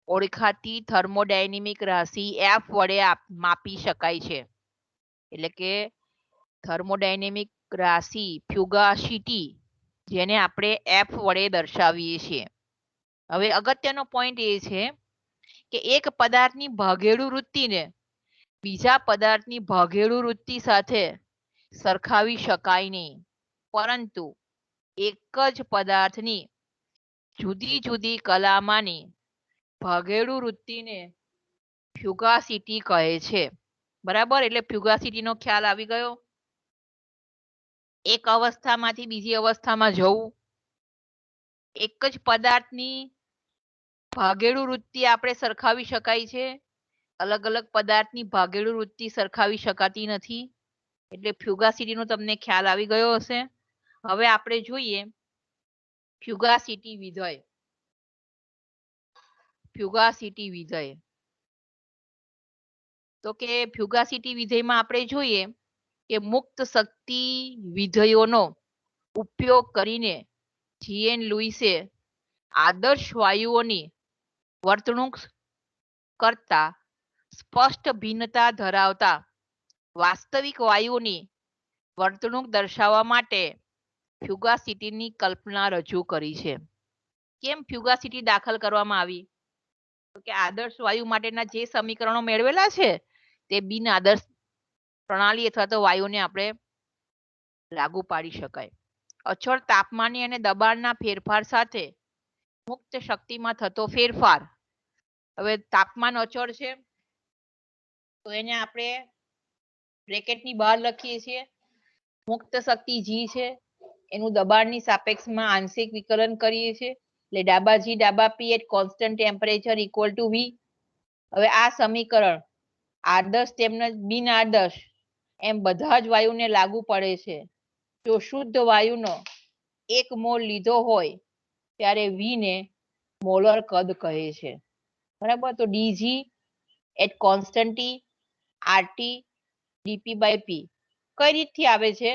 ઓળખાતી થર્મોડાયનેમિક રાશિ F વડે માપી શકાય છે. એટલે કે થર્મોડાયનેમિક રાશિ ફ્યુગાસિટી જેને આપણે F વડે દર્શાવીએ છીએ. હવે અગત્યનો પોઈન્ટ એ છે કે એક પદાર્થની ભાગેડુ વૃત્તિને બીજા પદાર્થની ભાગેડુ વૃત્તિ સાથે સરખાવી શકાય નહીં, પરંતુ એક જ પદાર્થની જુદી જુદી કલામાંની ભાગેડુ વૃત્તિને ફ્યુગાસિટી કહે છે. બરાબર? એટલે ફ્યુગાસિટીનો ખ્યાલ આવી ગયો. એક અવસ્થામાંથી બીજી અવસ્થામાં જવું, એક જ પદાર્થની ભાગેડુ વૃત્તિ આપણે સરખાવી શકાય છે. અલગ અલગ પદાર્થની ભાગેડુ વૃત્તિ સરખાવી શકાતી નથી. એટલે ફ્યુગાસિટીનો તમને ખ્યાલ આવી ગયો હશે. હવે આપણે જોઈએ ફ્યુગાસિટી વિધેય. ફ્યુગાસિટી વિધેય તો કે ફ્યુગાસિટી વિધેયમાં આપણે જોઈએ કે મુક્ત શક્તિ વિધેયોનો ઉપયોગ કરીને જીએન લુઈસે આદર્શ વાયુઓની વર્તણૂક કરતા સ્પષ્ટ ભિન્નતા ધરાવતા વાસ્તવિક વાયુઓની વર્તણૂક દર્શાવવા માટે ફ્યુગાસિટીની કલ્પના રજૂ કરી છે. કેમ ફ્યુગાસિટી દાખલ કરવામાં આવી? તો કે આદર્શ વાયુ માટેના જે સમીકરણો મેળવેલા છે તે બિન આદર્શ પ્રણાલી અથવા તો વાયુને આપણે લાગુ પાડી શકાય. અચળ તાપમાની અને દબાણના ફેરફાર સાથે મુક્ત શક્તિમાં થતો ફેરફાર. હવે તાપમાન અચળ છે તો એને આપણે બ્રેકેટની બહાર લખીએ છીએ. મુક્ત શક્તિ જી છે, એનું દબાણની સાપેક્ષમાં આંશિક વિકલન કરીએ છીએ, એટલે ડાબા જી ડાબા P at constant temperature equal to V. હવે આ સમીકરણ આદર્શ તેમજ બિન આદર્શ એમ બધા જ વાયુને લાગુ પડે છે. જો શુદ્ધ વાયુનો 1 મોલ લીધો હોય ત્યારે વી ને મોલર કદ કહે છે. બરાબર, તો DG at constant T RT DP by P કઈ રીતથી આવે છે?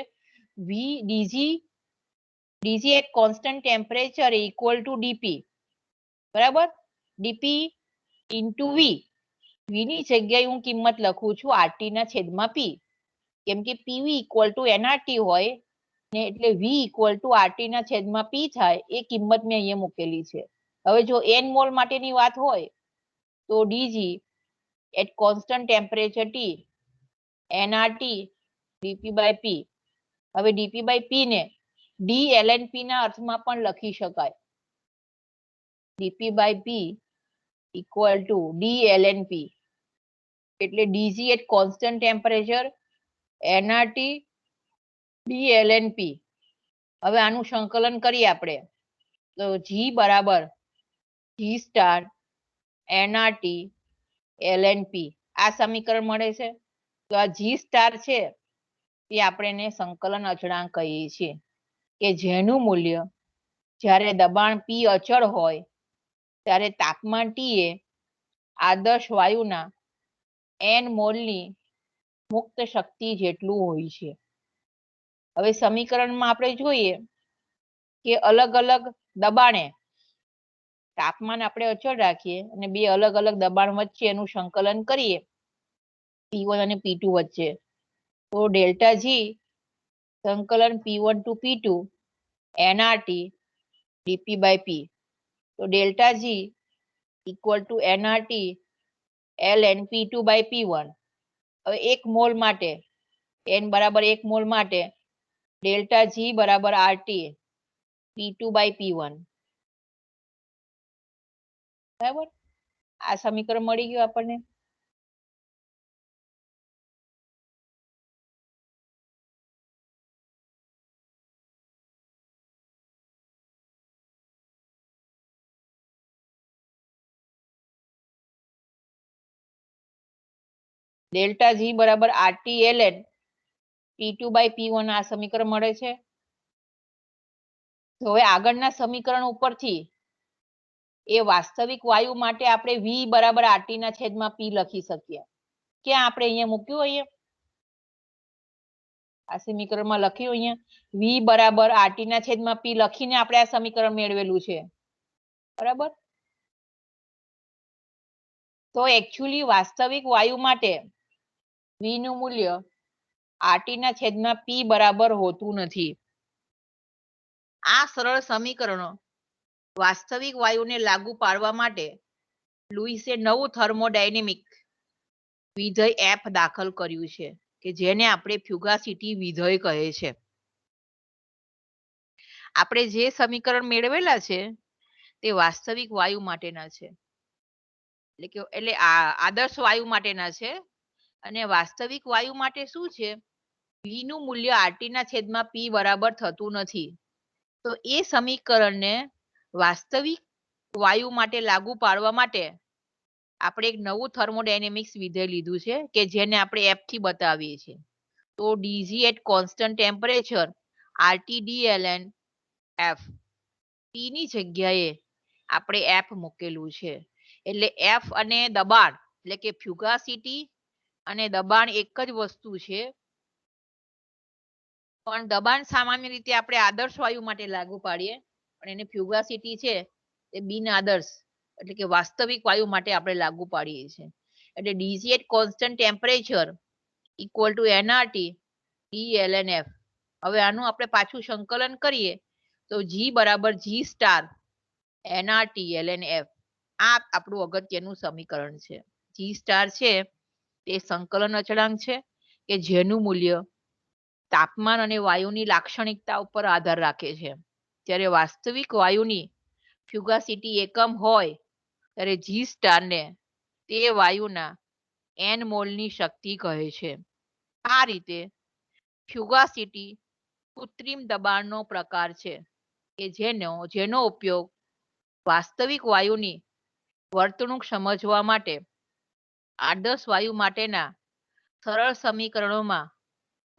V DG at constant temperature equal to DP. બરાબર, ડીપી ઇન્ટુ વી. વી ની જગ્યાએ હું કિંમત લખું છું આરટી ના છેદમાં પી, કેમ કે પીવી ઇક્વલ ટુ એનઆરટી હોય ને એટલે વી ઇક્વલ ટુ આરટી ના છેદમાં પી થાય. એ કિંમત મેં અહીંયા મૂકેલી છે. હવે જો એન મોલ માટેની વાત હોય તો DG at constant temperature T NRT DP by P. હવે ડીપી બાય પી ને ડી એલએનપી ના અર્થમાં પણ લખી શકાય. DP by P equal to D LNP, એટલે DG at constant temperature NRT D LNP. હવે આનું સંકલન કરીએ આપણે તો જી બરાબર જી સ્ટાર એનઆરટી એલએનપી આ સમીકરણ મળે છે. તો આ જી સ્ટાર છે તે આપણે એને સંકલન અચળાંક કહીએ છીએ કે જેનું મૂલ્ય જ્યારે દબાણ પી અચળ હોય ત્યારે તાપમાન ટી એ આદર્શ વાયુના એન મોલની મુક્ત શક્તિ જેટલું હોય છે. હવે સમીકરણમાં આપણે જોઈએ કે અલગ અલગ દબાણે તાપમાન આપણે અચળ રાખીએ અને બે અલગ અલગ દબાણ વચ્ચે એનું સંકલન કરીએ P1 અને P2 વચ્ચે, તો ડેલ્ટા જી સંકલન P1 to P2 NRT DP by P. તો delta G equal to NRT ln P2 by P1. હવે 1 મોલ માટે n બરાબર 1 મોલ માટે ડેલ્ટા જી બરાબર આરટી P2 બાય P1. બરાબર, આ સમીકરણ મળી ગયું આપણને. ડેલ્ટા જી બરાબર RT ln P2 by P1 આ સમીકરણ મળે છે. તો હવે આગળના સમીકરણ ઉપરથી એ વાસ્તવિક વાયુ માટે આપણે વી બરાબર આરટી ના છેદમાં પી લખી શકીએ. ક્યાં આપણે અહીંયા મૂક્યું? અહીંયા આ સમીકરણમાં લખ્યું, અહીંયા વી બરાબર આરટી ના છેદમાં પી લખીને આપણે આ સમીકરણ મેળવેલું છે. બરાબર, તો એકચ્યુઅલી વાસ્તવિક વાયુ માટે વી નું મૂલ્ય આરટી ના છેદમાં પી બરાબર હોતું નથી. આ સરળ સમીકરણો વાસ્તવિક વાયુને લાગુ પાડવા માટે લુઈસે નવું થર્મોડાયનેમિક વિધેય એફ દાખલ કર્યું છે કે જેને આપણે ફ્યુગાસિટી વિધેય કહે છે. આપણે જે સમીકરણ મેળવેલા છે તે વાસ્તવિક વાયુ માટેના છે, એટલે આદર્શ વાયુ માટેના છે. અને વાસ્તવિક વાયુ માટે શું છે? વી નું મૂલ્ય આરટી ના છેદમાં પી બરાબર થતું નથી. તો એ સમીકરણને વાસ્તવિક વાયુ માટે લાગુ પાડવા માટે આપણે એક નવું થર્મોડાયનેમિક્સ વિધેય લીધું છે કે જેને આપણે એફ થી બતાવીએ છીએ. તો DG at constant temperature RT ln F, P ની જગ્યાએ આપણે એફ મૂકેલું છે. એટલે એફ અને દબાણ એટલે કે ફ્યુગાસિટી અને દબાણ એક જ વસ્તુ છે, પણ દબાણ સામાન્ય રીતે આપણે આદર્શ વાયુ માટે લાગુ પાડીએ પણ એને ફ્યુગાસિટી છે એ બિન આદર્શ એટલે કે વાસ્તવિક વાયુ માટે આપણે લાગુ પાડીએ છીએ. એટલે dg at constant temperature equal to nRT d-lnf. હવે આનું આપણે પાછું સંકલન કરીએ તો g બરાબર g સ્ટાર nRT lnf. આ આપણું અગત્યનું સમીકરણ છે. g સ્ટાર છે તે સંકલન અચળાંક છે કે જેનું મૂલ્ય તાપમાન અને વાયુની લાક્ષણિકતા ઉપર આધાર રાખે છે. જ્યારે વાસ્તવિક વાયુની ફ્યુગાસિટી એકમ હોય ત્યારે જી સ્ટારને તે વાયુના n મોલની શક્તિ કહે છે. આ રીતે ફ્યુગાસિટી કૃત્રિમ દબાણનો પ્રકાર છે કે જેનો ઉપયોગ વાસ્તવિક વાયુની વર્તણૂક સમજવા માટે આદર્શ વાયુ માટેના સરળ સમીકરણોમાં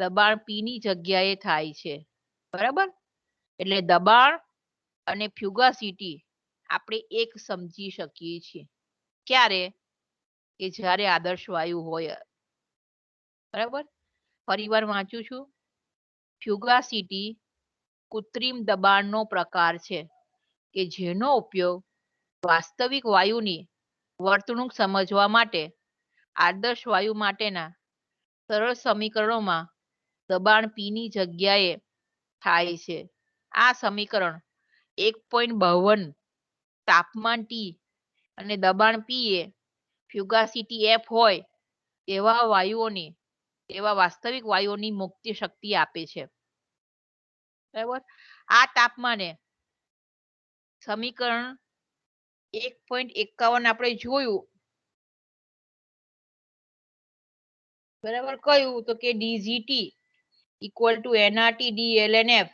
દબાણ P ની જગ્યાએ થાય છે. બરાબર? એટલે દબાણ અને ફ્યુગાસિટી આપણે એક સમજી શકીએ છીએ. ક્યારે? કે જ્યારે આદર્શ વાયુ હોય. બરાબર? ફરીવાર વાંચું છું. ફ્યુગાસિટી કૃત્રિમ દબાણનો પ્રકાર છે કે જેનો ઉપયોગ વાસ્તવિક વાયુની વર્તણૂક સમજવા માટે આદર્શ વાયુ માટેના સરળ સમીકરણોમાં દબાણ P ની જગ્યાએ થાય છે. આ સમીકરણ 1.52 તાપમાન T અને દબાણ P એ ફ્યુગાસિટી F હોય એવા વાસ્તવિક વાયુઓની મુક્તિ શક્તિ આપે છે. બરાબર? આ તાપમાને સમીકરણ 1.51 આપણે જોયું. બરાબર? કયું? તો કે dgt equal to nRT d-lnf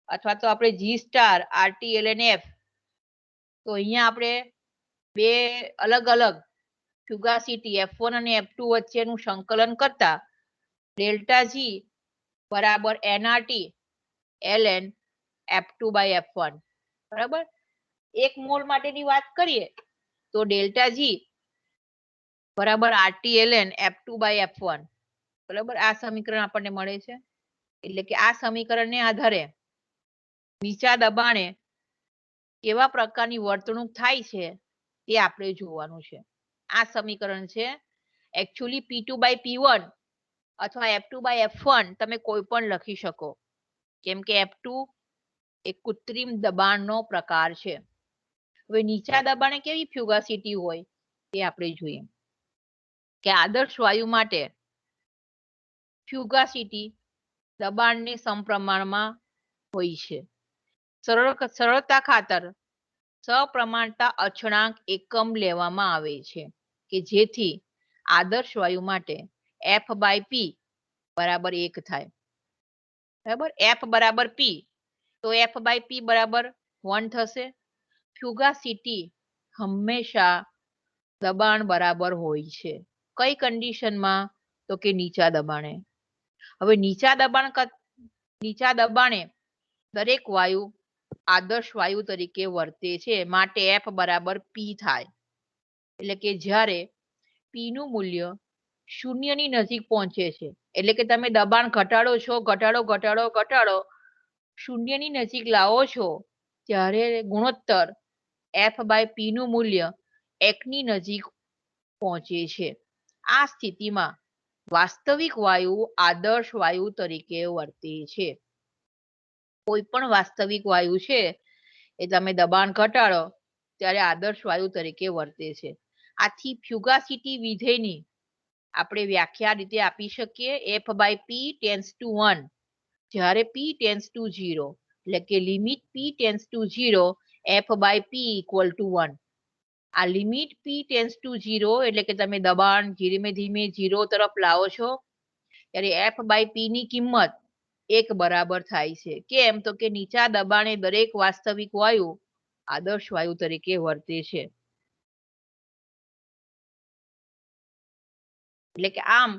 અથવા તો આપણે g સ્ટાર RT lnf. તો અહીંયા આપણે બે અલગ અલગ ફ્યુગાસિટી F1 અને F2 વચ્ચેનું સંકલન કરતા ડેલ્ટા G બરાબર nRT ln F2 by F1. બરાબર? એક મોલ માટેની વાત કરીએ તો ડેલ્ટા G બરાબર RT ln F2 by F1. બરાબર? આ સમીકરણ આપણને મળે છે. એટલે કે આ સમીકરણને આધારે નીચા દબાણે કેવા પ્રકારની વર્તણૂક થાય છે તે આપણે જોવાનું છે. આ સમીકરણ છે. એકચ્યુઅલી P2 by P1 અથવા F2 by F1 તમે કોઈ પણ લખી શકો. કેમ કે F2 એ કૃત્રિમ દબાણનો પ્રકાર છે. હવે નીચા દબાણે કેવી ફ્યુગાસિટી હોય તે આપણે જોઈએ. કે આદર્શ વાયુ માટે ફ્યુગાસિટી દબાણને સમપ્રમાણમાં હોય છે. સરળતા ખાતર સપ્રમાણતા અચળાંક એકમ લેવામાં આવે છે કે જેથી આદર્શ વાયુ માટે F by P બરાબર 1 થાય. બરાબર? F બરાબર P તો F by P બરાબર 1 થશે. ફ્યુગાસિટી હંમેશા દબાણ બરાબર હોય છે. કઈ કન્ડિશનમાં? તો કે નીચા દબાણે. હવે નીચા દબાણે દરેક વાયુ આદર્શ વાયુ તરીકે વર્તે છે માટે F બરાબર P થાય. એટલે કે જ્યારે P નું મૂલ્ય 0 ની નજીક પહોંચે છે એટલે કે તમે દબાણ ઘટાડો છો, ઘટાડો 0 ની નજીક લાવો છો ત્યારે ગુણોત્તર F by P નું મૂલ્ય 1 ની નજીક પહોંચે છે. આ સ્થિતિમાં વાસ્તવિક વાયુ આદર્શ વાયુ તરીકે વર્તે છે. કોઈ પણ વાસ્તવિક વાયુ છે એ તમે દબાણ ઘટાડો ત્યારે આદર્શ વાયુ તરીકે વર્તે છે. આથી ફ્યુગાસિટી વિધેયની આપણે વ્યાખ્યા રીતે આપી શકીએ. F by P tends to 1 જ્યારે P tends to 0 એટલે કે limit P tends to 0 F by P equal to 1. આ લિમિટ P tends to 0 એટલે કે તમે દબાણ ધીમે ધીમે 0 તરફ લાવો છો ત્યારે F by P ની કિંમત 1 બરાબર થાય છે. કેમ? તો કે નીચા દબાણે દરેક વાસ્તવિક વાયુ આદર્શ વાયુ તરીકે વર્તે છે. એટલે કે આમ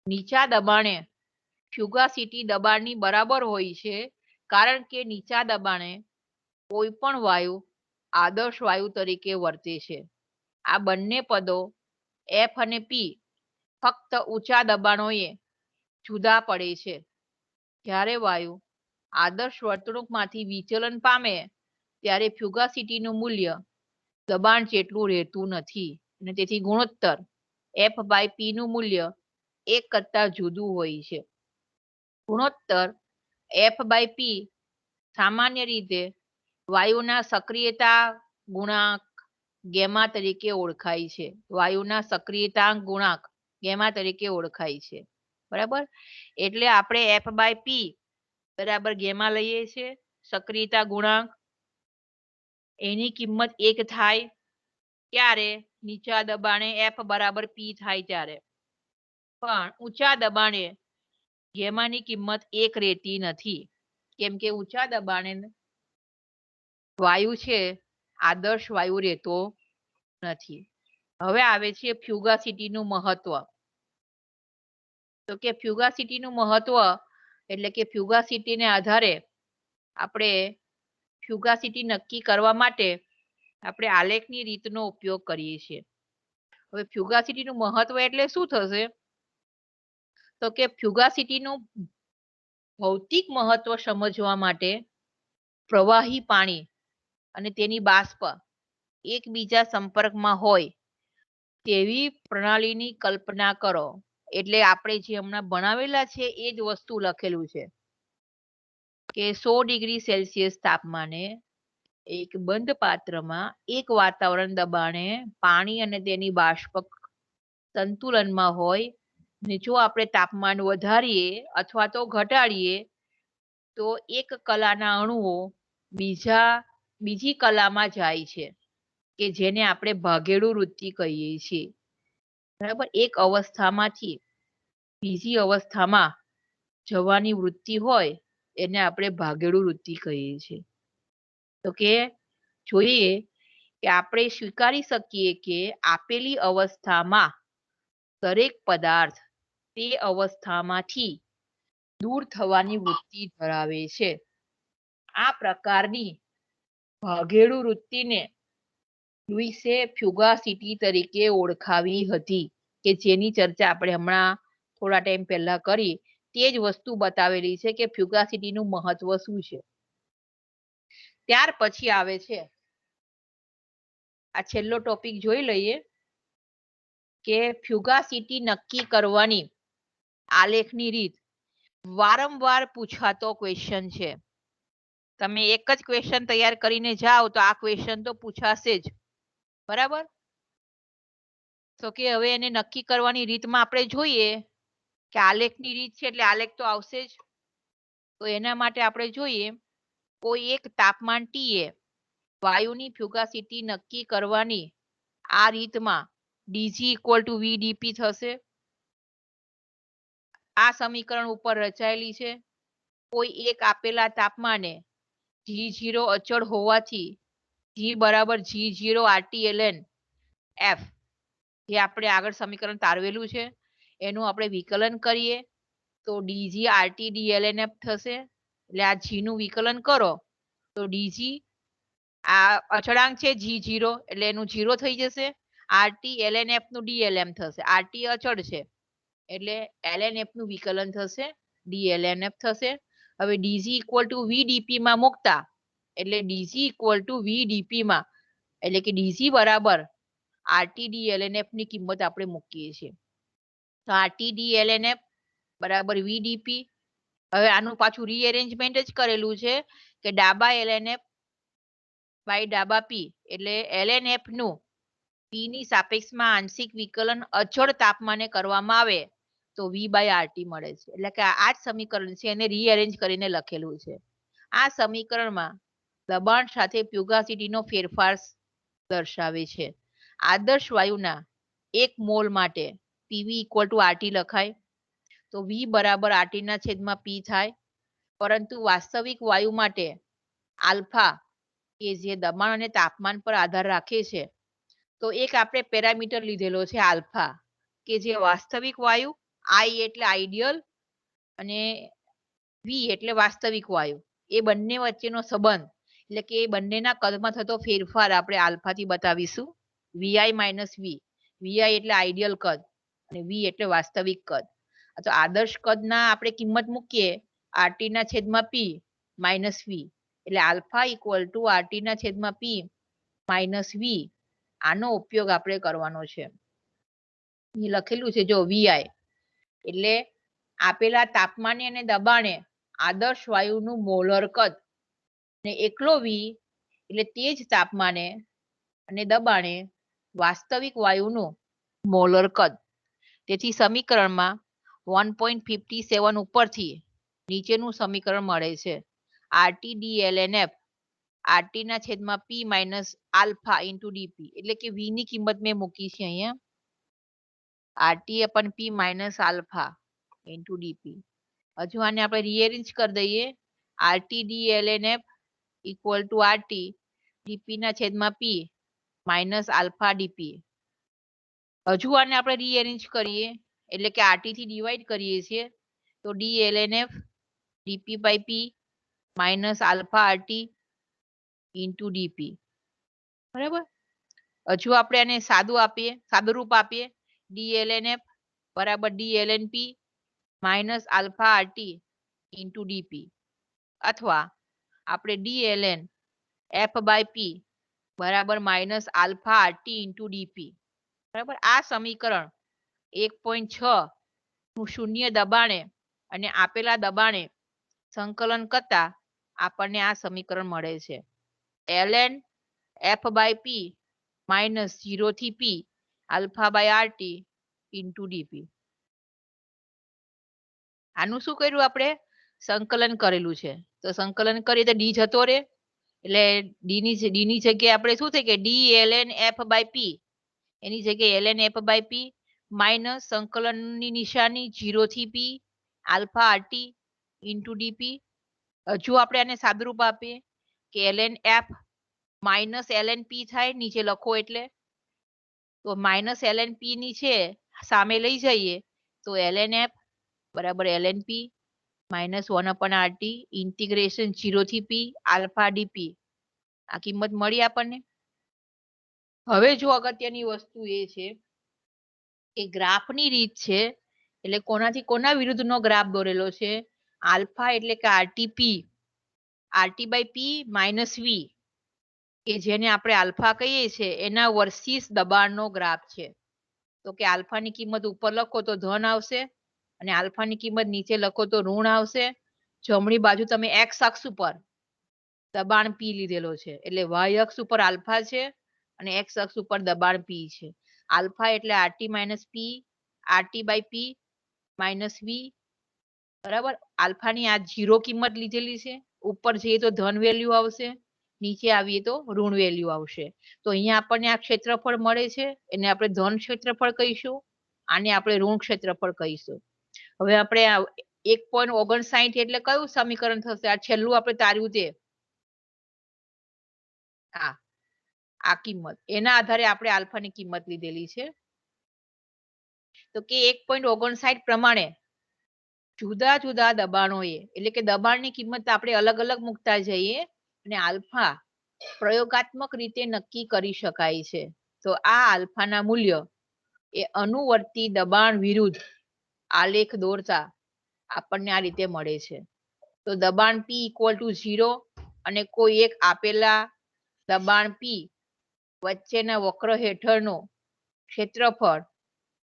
નીચા દબાણે ફ્યુગાસિટી દબાણની બરાબર હોય છે કારણ કે નીચા દબાણે કોઈ પણ વાયુ આદર્શ વાયુ તરીકે વર્તે છે. આ બંને પદો F અને P ફક્ત ઊંચા દબાણોએ જુદા પડે છે. જ્યારે વાયુ આદર્શ વર્તણૂકમાંથી વિચલન પામે ત્યારે ફ્યુગાસિટીનું મૂલ્ય દબાણ જેટલું રહેતું નથી અને તેથી ગુણોત્તર F/P નું મૂલ્ય 1 કરતા જુદું હોય છે. ગુણોત્તર F/P સામાન્ય રીતે વાયુના સક્રિયતા ગુણાંક ગેમા તરીકે ઓળખાય છે. વાયુના સક્રિયતાંક ગુણાંક ગેમા તરીકે ઓળખાય છે. બરાબર, એટલે આપણે F/P બરાબર ગેમા લઈએ છીએ. સક્રિયતા ગુણાંક એની કિંમત 1 થાય ત્યારે નીચા દબાણે F બરાબર P થાય ત્યારે, પણ ઊંચા દબાણે ગેમાની કિંમત 1 રહેતી નથી, કેમ કે ઊંચા દબાણે વાયુ છે આદર્શ વાયુ રહેતો નથી. હવે આવે છે ફ્યુગાસિટીનું મહત્વ. તો કે ફ્યુગાસિટીનું મહત્વ એટલે કે ફ્યુગાસિટીને આધારે આપણે ફ્યુગાસિટી નક્કી કરવા માટે આપણે આલેખની રીતનો ઉપયોગ કરીએ છીએ. હવે ફ્યુગાસિટીનું મહત્વ એટલે શું થશે? તો કે ફ્યુગાસિટીનું ભૌતિક મહત્વ સમજવા માટે પ્રવાહી પાણી અને તેની બાષ્પ એકબીજા સંપર્કમાં હોય તેવી પ્રણાલીની કલ્પના કરો. એટલે આપણે જે હમણાં ભણાવેલા છે એ જ વસ્તુ લખેલું છે કે 100 ડિગ્રી સેલ્સિયસ તાપમાને એક બંધ પાત્રમાં એક વાતાવરણ દબાણે પાણી અને તેની બાષ્પ સંતુલનમાં હોય ને જો આપણે તાપમાન વધારીએ અથવા તો ઘટાડીએ તો એક કલાના અણુઓ બીજી કલામાં જાય છે કે જેને આપણે ભાગેડુ વૃત્તિ કહીએ છીએ. બરાબર, એક અવસ્થામાંથી બીજી અવસ્થામાં જવાની વૃત્તિ હોય એને આપણે ભાગેડુ વૃત્તિ કહીએ છીએ. તો કે જોઈએ કે આપણે સ્વીકારી શકીએ કે આપેલી અવસ્થામાં દરેક પદાર્થ તે અવસ્થામાંથી દૂર થવાની વૃત્તિ ધરાવે છે. આ પ્રકારની ભાગેડુ વૃત્તિને લુઈસે ફ્યુગાસિટી તરીકે ઓળખાવી હતી કે જેની ચર્ચા આપણે હમણાં થોડા ટાઈમ પહેલા કરી. તે જ વસ્તુ બતાવેલી છે કે ફ્યુગાસિટીનું મહત્વ શું છે. ત્યાર પછી આવે છે આ છેલ્લો ટોપિક જોઈ લઈએ કે ફ્યુગાસિટી નક્કી કરવાની આલેખની રીત. વારંવાર પૂછાતો ક્વેશ્ચન છે. તમે એક જ ક્વેશ્ચન તૈયાર કરીને જાઓ તો આ ક્વેશ્ચન તો પૂછાશે જ. બરાબર, તો કે હવે એને નક્કી કરવાની રીતમાં આપણે જોઈએ કે આલેખની રીત છે એટલે આલેખ તો આવશે જ. તો એના માટે આપણે જોઈએ કોઈ એક તાપમાન ટીએ વાયુની ફ્યુગાસિટી નક્કી કરવાની આ રીતમાં dg = vdp થશે. આ સમીકરણ ઉપર રચાયેલી છે. કોઈ એક આપેલા તાપમાને G0 અચળ હોવાથી G બરાબર G0 RT/ln F, જે આપણે આગળ સમીકરણ તારવેલું છે એનું આપણે વિકલન કરીએ તો dg RT/ln F થશે. એટલે આ G નું વિકલન કરો તો dg આ અચળાંક છે G0 એટલે એનું 0 થઈ જશે. RT/ln F નું dlm થશે. RT અચળ છે એટલે ln F નું વિકલન થશે, dln F થશે. હવે dg = vdp માં મૂકતા એટલે dg = vdp માં એટલે કે dg બરાબર RT/ln F ની કિંમત આપણે મૂકીએ છીએ. તો RT/ln F બરાબર vdp. હવે આનું પાછું રીએરેન્જમેન્ટ જ કરેલું છે કે ડાબા ln F બાય ડાબા p એટલે ln F નું p ની સાપેક્ષમાં આંશિક વિકલન અચળ તાપમાને કરવામાં આવે તો v/RT મળે છે. એટલે કે આ જ સમીકરણ છે એને રીઅરેન્જ કરીને લખેલું છે. આ સમીકરણમાં દબાણ સાથે ફ્યુગાસિટીનો ફેરફાર દર્શાવે છે. આદર્શ વાયુના 1 મોલ માટે PV = RT લખાય તો V બરાબર RT ના છેદમાં P થાય. પરંતુ વાસ્તવિક વાયુ માટે આલ્ફા કે જે દબાણ અને તાપમાન પર આધાર રાખે છે તો એક આપણે પેરામીટર લીધેલો છે આલ્ફા કે જે વાસ્તવિક વાયુ, I એટલે આઈડિયલ અને V એટલે વાસ્તવિક વાયુ, એ બંને વચ્ચેનો સંબંધ એટલે કે એ બંનેના કદમાં થતો ફેરફાર આપણે આલ્ફાથી બતાવીશું. Vi - V. Vi એટલે આઈડિયલ કદ અને V એટલે વાસ્તવિક કદ. તો આદર્શ કદના આપણે કિંમત મૂકીએ RT ના છેદમાં P - V એટલે આલ્ફા ઇક્વલ ટુ આરટી ના છેદમાં પી માઇનસ વી, આનો ઉપયોગ આપણે કરવાનો છે. અહીં લખેલું છે જો વીઆઈ એટલે આપેલા તાપમાને અને દબાણે આદર્શ વાયુનું મોલર કદ, ને એકલો વી એટલે તે જ તાપમાને અને દબાણે વાસ્તવિક વાયુનું મોલર કદ. તેથી સમીકરણમાં 1.57 ઉપરથી નીચેનું સમીકરણ મળે છે. RTDLNF આરટી ના છેદમાં પી માઇનસ આલ્ફા ઇન્ટુ ડીપી, એટલે કે વી ની કિંમત મેં મૂકી છે અહીંયા આરટી અપન પી માઇનસ આલ્ફા ઇન્ટુ ડીપી. હજુ આને આપણે રીએરેન્જ કરી દઈએ. RTDLNF equal to RT DP ના છેદમાં પી માઇનસ આલ્ફા ડીપી. હજુ આને આપણે રીએરેન્જ કરીએ એટલે કે આરટી થી ડિવાઈડ કરીએ છીએ તો DLNF DP by P minus alpha RT into DP. બરાબર. હજુ આપણે આને સાદું રૂપ આપીએ DLNF બરાબર DLNP minus alpha RT into DP, અથવા આપણે DLN F બાય પી બરાબર minus alpha RT into DP. બરાબર. આ સમીકરણ 1.6 નું શૂન્ય દબાણે અને આપેલા દબાણે સંકલન કરતા આપણને આ સમીકરણ મળે છે. ln F by P minus 0 થી P alpha by RT into DP. આનું શું કર્યું આપણે? સંકલન કરેલું છે. તો સંકલન કરીએ તો ડી જતો રહે, એટલે ડી ની જગ્યાએ આપણે શું થાય કે DLN F બાય પી એની જગ્યાએ ln F by P minus સંકલનની નિશાની 0 થી P alpha RT into DP. હજુ આપણે આને સાદુરૂપ આપીએ કે ln F minus ln P થાય નીચે લખો એટલે, તો માઇનસ ln પી ની છે સામે લઈ જઈએ તો ln F બરાબર ln પી માઇનસ 1 અપન આરટી ઇન્ટિગ્રેશન 0 થી પી આલ્ફા ડીપી. આ કિંમત મળી આપણને. હવે જો અગત્યની વસ્તુ એ છે કે ગ્રાફની રીત છે, એટલે કોનાથી કોના વિરુદ્ધનો ગ્રાફ દોરેલો છે? આલ્ફા એટલે કે RTP RT by P minus V, કે જેને આપણે આલ્ફા કહીએ છીએ એના વર્સિસ દબાણનો ગ્રાફ છે. તો કે આલ્ફાની કિંમત ઉપર લખો તો ધન આવશે અને આલ્ફાની કિંમત નીચે લખો તો ઋણ આવશે. જમણી બાજુ તમે એક્સ અક્ષ ઉપર દબાણ પી લીધેલો છે, એટલે વાય અક્ષ ઉપર આલ્ફા છે અને એક્સ અક્ષ ઉપર દબાણ પી છે. આલ્ફા એટલે RT minus P RT by P minus V. બરાબર. આલ્ફાની આ 0 કિંમત લીધેલી છે. ઉપર જઈએ તો ધન વેલ્યુ આવશે, નીચે આવીએ તો ઋણ વેલ્યુ આવશે. તો અહીંયા આપણને આ ક્ષેત્રફળ મળે છે, એને આપણે ધન ક્ષેત્રફળ કહીશું, આને આપણે ઋણ ક્ષેત્રફળ કહીશું. હવે આપણે 1.59 એટલે કયું સમીકરણ થશે? આ છેલ્લું આપણે તાર્યું તે આ કિંમત, એના આધારે આપણે આલ્ફાની કિંમત લીધેલી છે. તો કે 1.59 પ્રમાણે જુદા જુદા દબાણોએ, એટલે કે દબાણની કિંમત આપણે અલગ અલગ મૂકતા જઈએ અને આલ્ફા પ્રયોગાત્મક રીતે નક્કી કરી શકાય છે. તો આ આલ્ફાના મૂલ્ય એ અનુવર્તી દબાણ વિરુદ્ધ આલેખ દોરતા આપણને આ રીતે મળે છે. તો દબાણ P ઇક્વલ ટુ 0 અને કોઈ એક આપેલા દબાણ P વચ્ચેના વક્ર હેઠળનો ક્ષેત્રફળ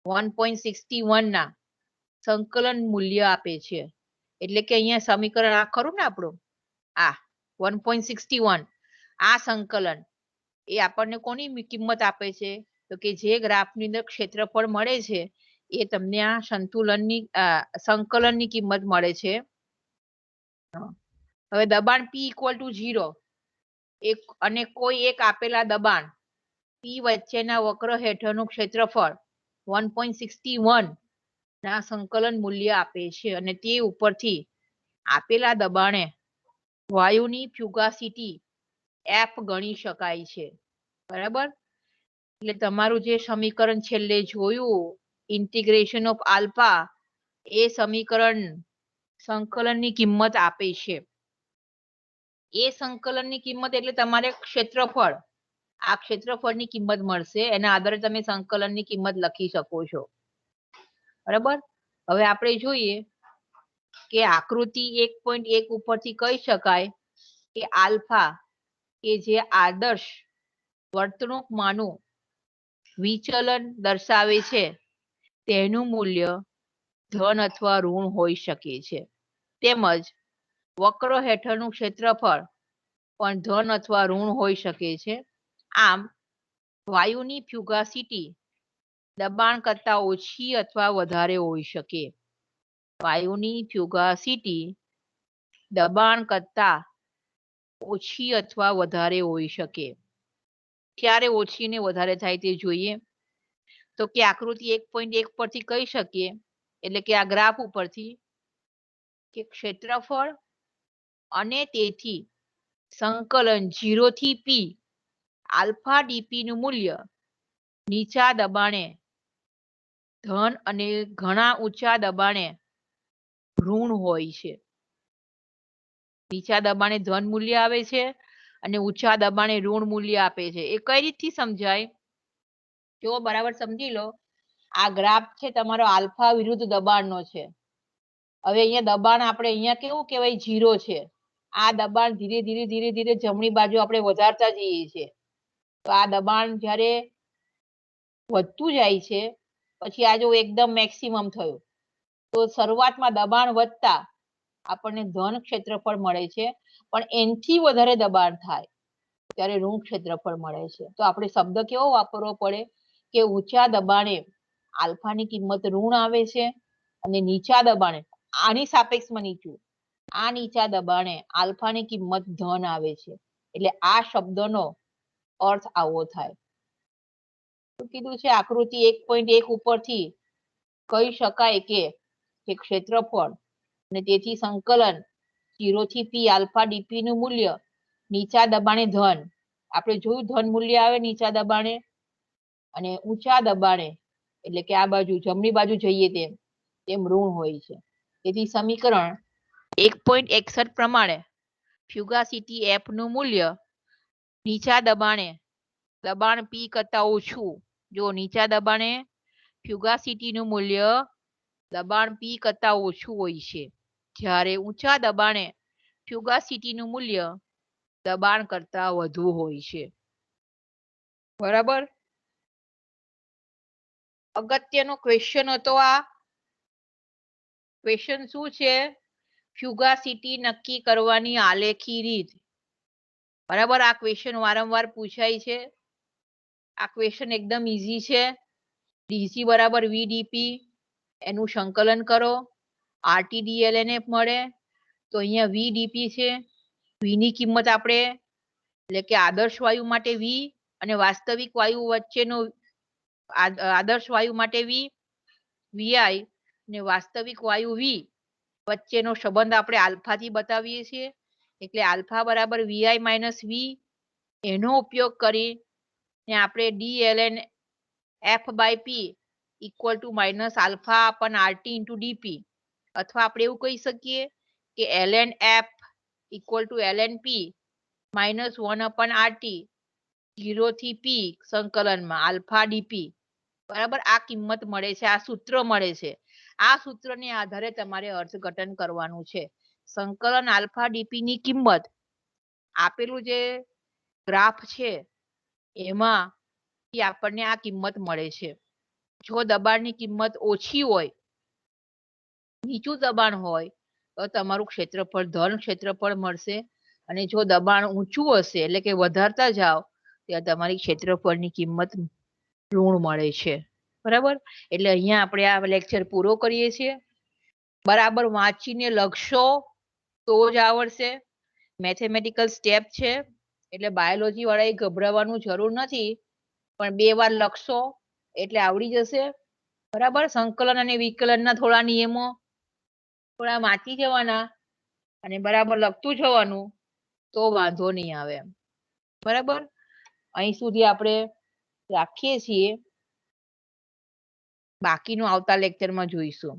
1.61 ના સંકલન મૂલ્ય આપે છે. એટલે કે અહીંયા સમીકરણ આ ખરું ને આપણું, આ 1.61 આ સંકલન એ આપણને કોની કિંમત આપે છે? તો કે જે ગ્રાફની અંદર ક્ષેત્રફળ મળે છે એ તમને આ સંકલનની કિંમત મળે છે. હવે દબાણ P ઇક્વલ ટુ 0 અને કોઈ એક આપેલા દબાણ P વચ્ચેના વક્ર હેઠળનું ક્ષેત્રફળ 1.61 ના સંકલન મૂલ્ય આપે છે, અને તે ઉપરથી આપેલા દબાણે વાયુની ફ્યુગાસિટી F ગણી શકાય છે. બરાબર. એટલે તમારું જે સમીકરણ છેલ્લે જોયું ઇન્ટિગ્રેશન ઓફ આલ્ફા, એ સમીકરણ સંકલનની કિંમત આપે છે. એ સંકલનની કિંમત એટલે તમારે ક્ષેત્રફળ, આ ક્ષેત્રફળની કિંમત મળશે, એના આધારે તમે સંકલનની કિંમત લખી શકો છો. બરાબર. હવે આપણે જોઈએ કે આકૃતિ 1.1 ઉપરથી કહી શકાય કે આલ્ફા કે જે આદર્શ વર્તણૂકમાંનું વિચલન દર્શાવે છે તેનું મૂલ્ય ધન અથવા ઋણ હોઈ શકે છે, તેમજ વક્ર હેઠળનું ક્ષેત્રફળ પણ ધન અથવા ઋણ હોઈ શકે છે. આમ વાયુની ફ્યુગાસિટી દબાણ કરતા ઓછી અથવા વધારે હોઈ શકે. વાયુની ફ્યુગાસિટી દબાણ કરતા ઓછી અથવા વધારે હોઈ શકે. ક્યારે ઓછી ને વધારે થાય તે જોઈએ. તો કે આકૃતિ 1.1 પરથી કહી શકીએ, એટલે કે આ ગ્રાફ ઉપરથી, કે ક્ષેત્રફળ અને તેથી સંકલન 0 થી p આલ્ફા ડીપી નું મૂલ્ય નીચા દબાણે ધન અને ઘણા ઊંચા દબાણે ઋણ હોય છે. નીચા દબાણે ધન મૂલ્ય આવે છે અને ઊંચા દબાણે ઋણ મૂલ્ય આપે છે. એ કઈ રીતથી સમજાય? જો બરાબર સમજી લો, આ ગ્રાફ છે તમારો આલ્ફા વિરુદ્ધ દબાણનો છે. હવે અહીંયા દબાણ આપણે અહીંયા કેવું કહેવાય 0 છે. આ દબાણ ધીરે ધીરે ધીરે ધીરે જમણી બાજુ આપણે વધારતા જઈએ છીએ. તો આ દબાણ જ્યારે વધતું જાય છે પછી આ જો એકદમ મેક્સિમમ થયું, તો શરૂઆતમાં દબાણ વધતા આપણને ધન ક્ષેત્રફળ મળે છે, પણ એનથી વધારે દબાણ થાય ત્યારે ઋણ ક્ષેત્રફળ મળે છે. તો આપણે શબ્દ કેવો વાપરવો પડે કે ઊંચા દબાણે આલ્ફાની કિંમત ઋણ આવે છે અને નીચા દબાણે, આની સાપેક્ષમાં નીચું, આ નીચા દબાણે આલ્ફાની કિંમત ધન આવે છે. એટલે આ શબ્દનો અર્થ આવો થાય. શું કીધું છે? આકૃતિ 1.1 ઉપરથી કહી શકાય કે ક્ષેત્રફળ અને તેથી સંકલન 0 થી p આલ્ફા ડીપી નું મૂલ્ય નીચા દબાણે ધન, આપણે જોયું ધન મૂલ્ય આવે નીચા દબાણે, અને ઊંચા દબાણે એટલે કે આ બાજુ જમણી બાજુ જઈએ તેમ ઋણ હોય છે. તેથી સમીકરણ 1.61 પ્રમાણે ફ્યુગાસિટી f નું મૂલ્ય નીચા દબાણે દબાણ p કરતા ઓછું, જો નીચા દબાણે ફ્યુગાસિટી નું મૂલ્ય દબાણ p કરતા ઓછું હોય છે, જ્યારે ઊંચા દબાણે ફ્યુગાસિટી નું મૂલ્ય દબાણ કરતા વધુ હોય છે. બરાબર? અગત્યનો ક્વેશ્ચન હતો આ. ક્વેશ્ચન શું છે? ફ્યુગાસિટી નક્કી કરવાની આલેખી રીત. બરાબર? આ ક્વેશ્ચન વારંવાર પૂછાય છે. આ ક્વેશ્ચન એકદમ ઈઝી છે. ડીસી બરાબર વીડીપી, એનું સંકલન કરો, આરટીડીએલએનએફ મળે. તો અહીંયા વીડીપી છે, વી ની કિંમત આપણે, એટલે કે આદર્શ વાયુ માટે વી અને વાસ્તવિક વાયુ વચ્ચેનો આદર્શ વાયુ માટે વીઆઈ ને વાસ્તવિક વાયુ વી વચ્ચેનો સંબંધ આપણે આલ્ફાથી બતાવીએ છીએ. એટલે આલ્ફા બરાબર વીઆઈ માઇનસ વી, એનો ઉપયોગ કરી ને આપણે DLN F by P equal to minus alpha upon RT into DP, અથવા આપણે એવું કહી શકીએ કે LN F equal to LN P minus 1 upon RT 0 થી પી સંકલનમાં આલ્ફા ડીપી. બરાબર? આ કિંમત મળે છે, આ સૂત્ર મળે છે. આ સૂત્રને આધારે તમારે અર્થઘટન કરવાનું છે. સંકલન આલ્ફા ડીપી ની કિંમત આપેલું જે ગ્રાફ છે એમાં આપણને આ કિંમત મળે છે. જો દબાણની કિંમત ઓછી હોય, નીચું દબાણ હોય, તો તમારું ક્ષેત્રફળ ધન ક્ષેત્રફળ મળશે, અને જો દબાણ ઊંચું હશે એટલે કે વધારતા જાઓ ત્યાં તમારી ક્ષેત્રફળની કિંમત ઋણ મળે છે. બરાબર? એટલે અહીંયા આપણે આ લેક્ચર પૂરો કરીએ છીએ. બરાબર વાંચીને લખશો તો જ આવડશે. મેથેમેટિકલ સ્ટેપ છે, એટલે બાયોલોજી વાળાએ ગભરાવાનું જરૂર નથી, પણ 2 વાર લખશો એટલે આવડી જશે. બરાબર? સંકલન અને વિકલનના થોડા નિયમો થોડા વાંચી જવાના અને બરાબર લખતું જવાનું, તો વાંધો નહીં આવે. બરાબર? અહીં સુધી આપણે રાખીએ છીએ. બાકીનું આવતા લેક્ચરમાં જોઈશું.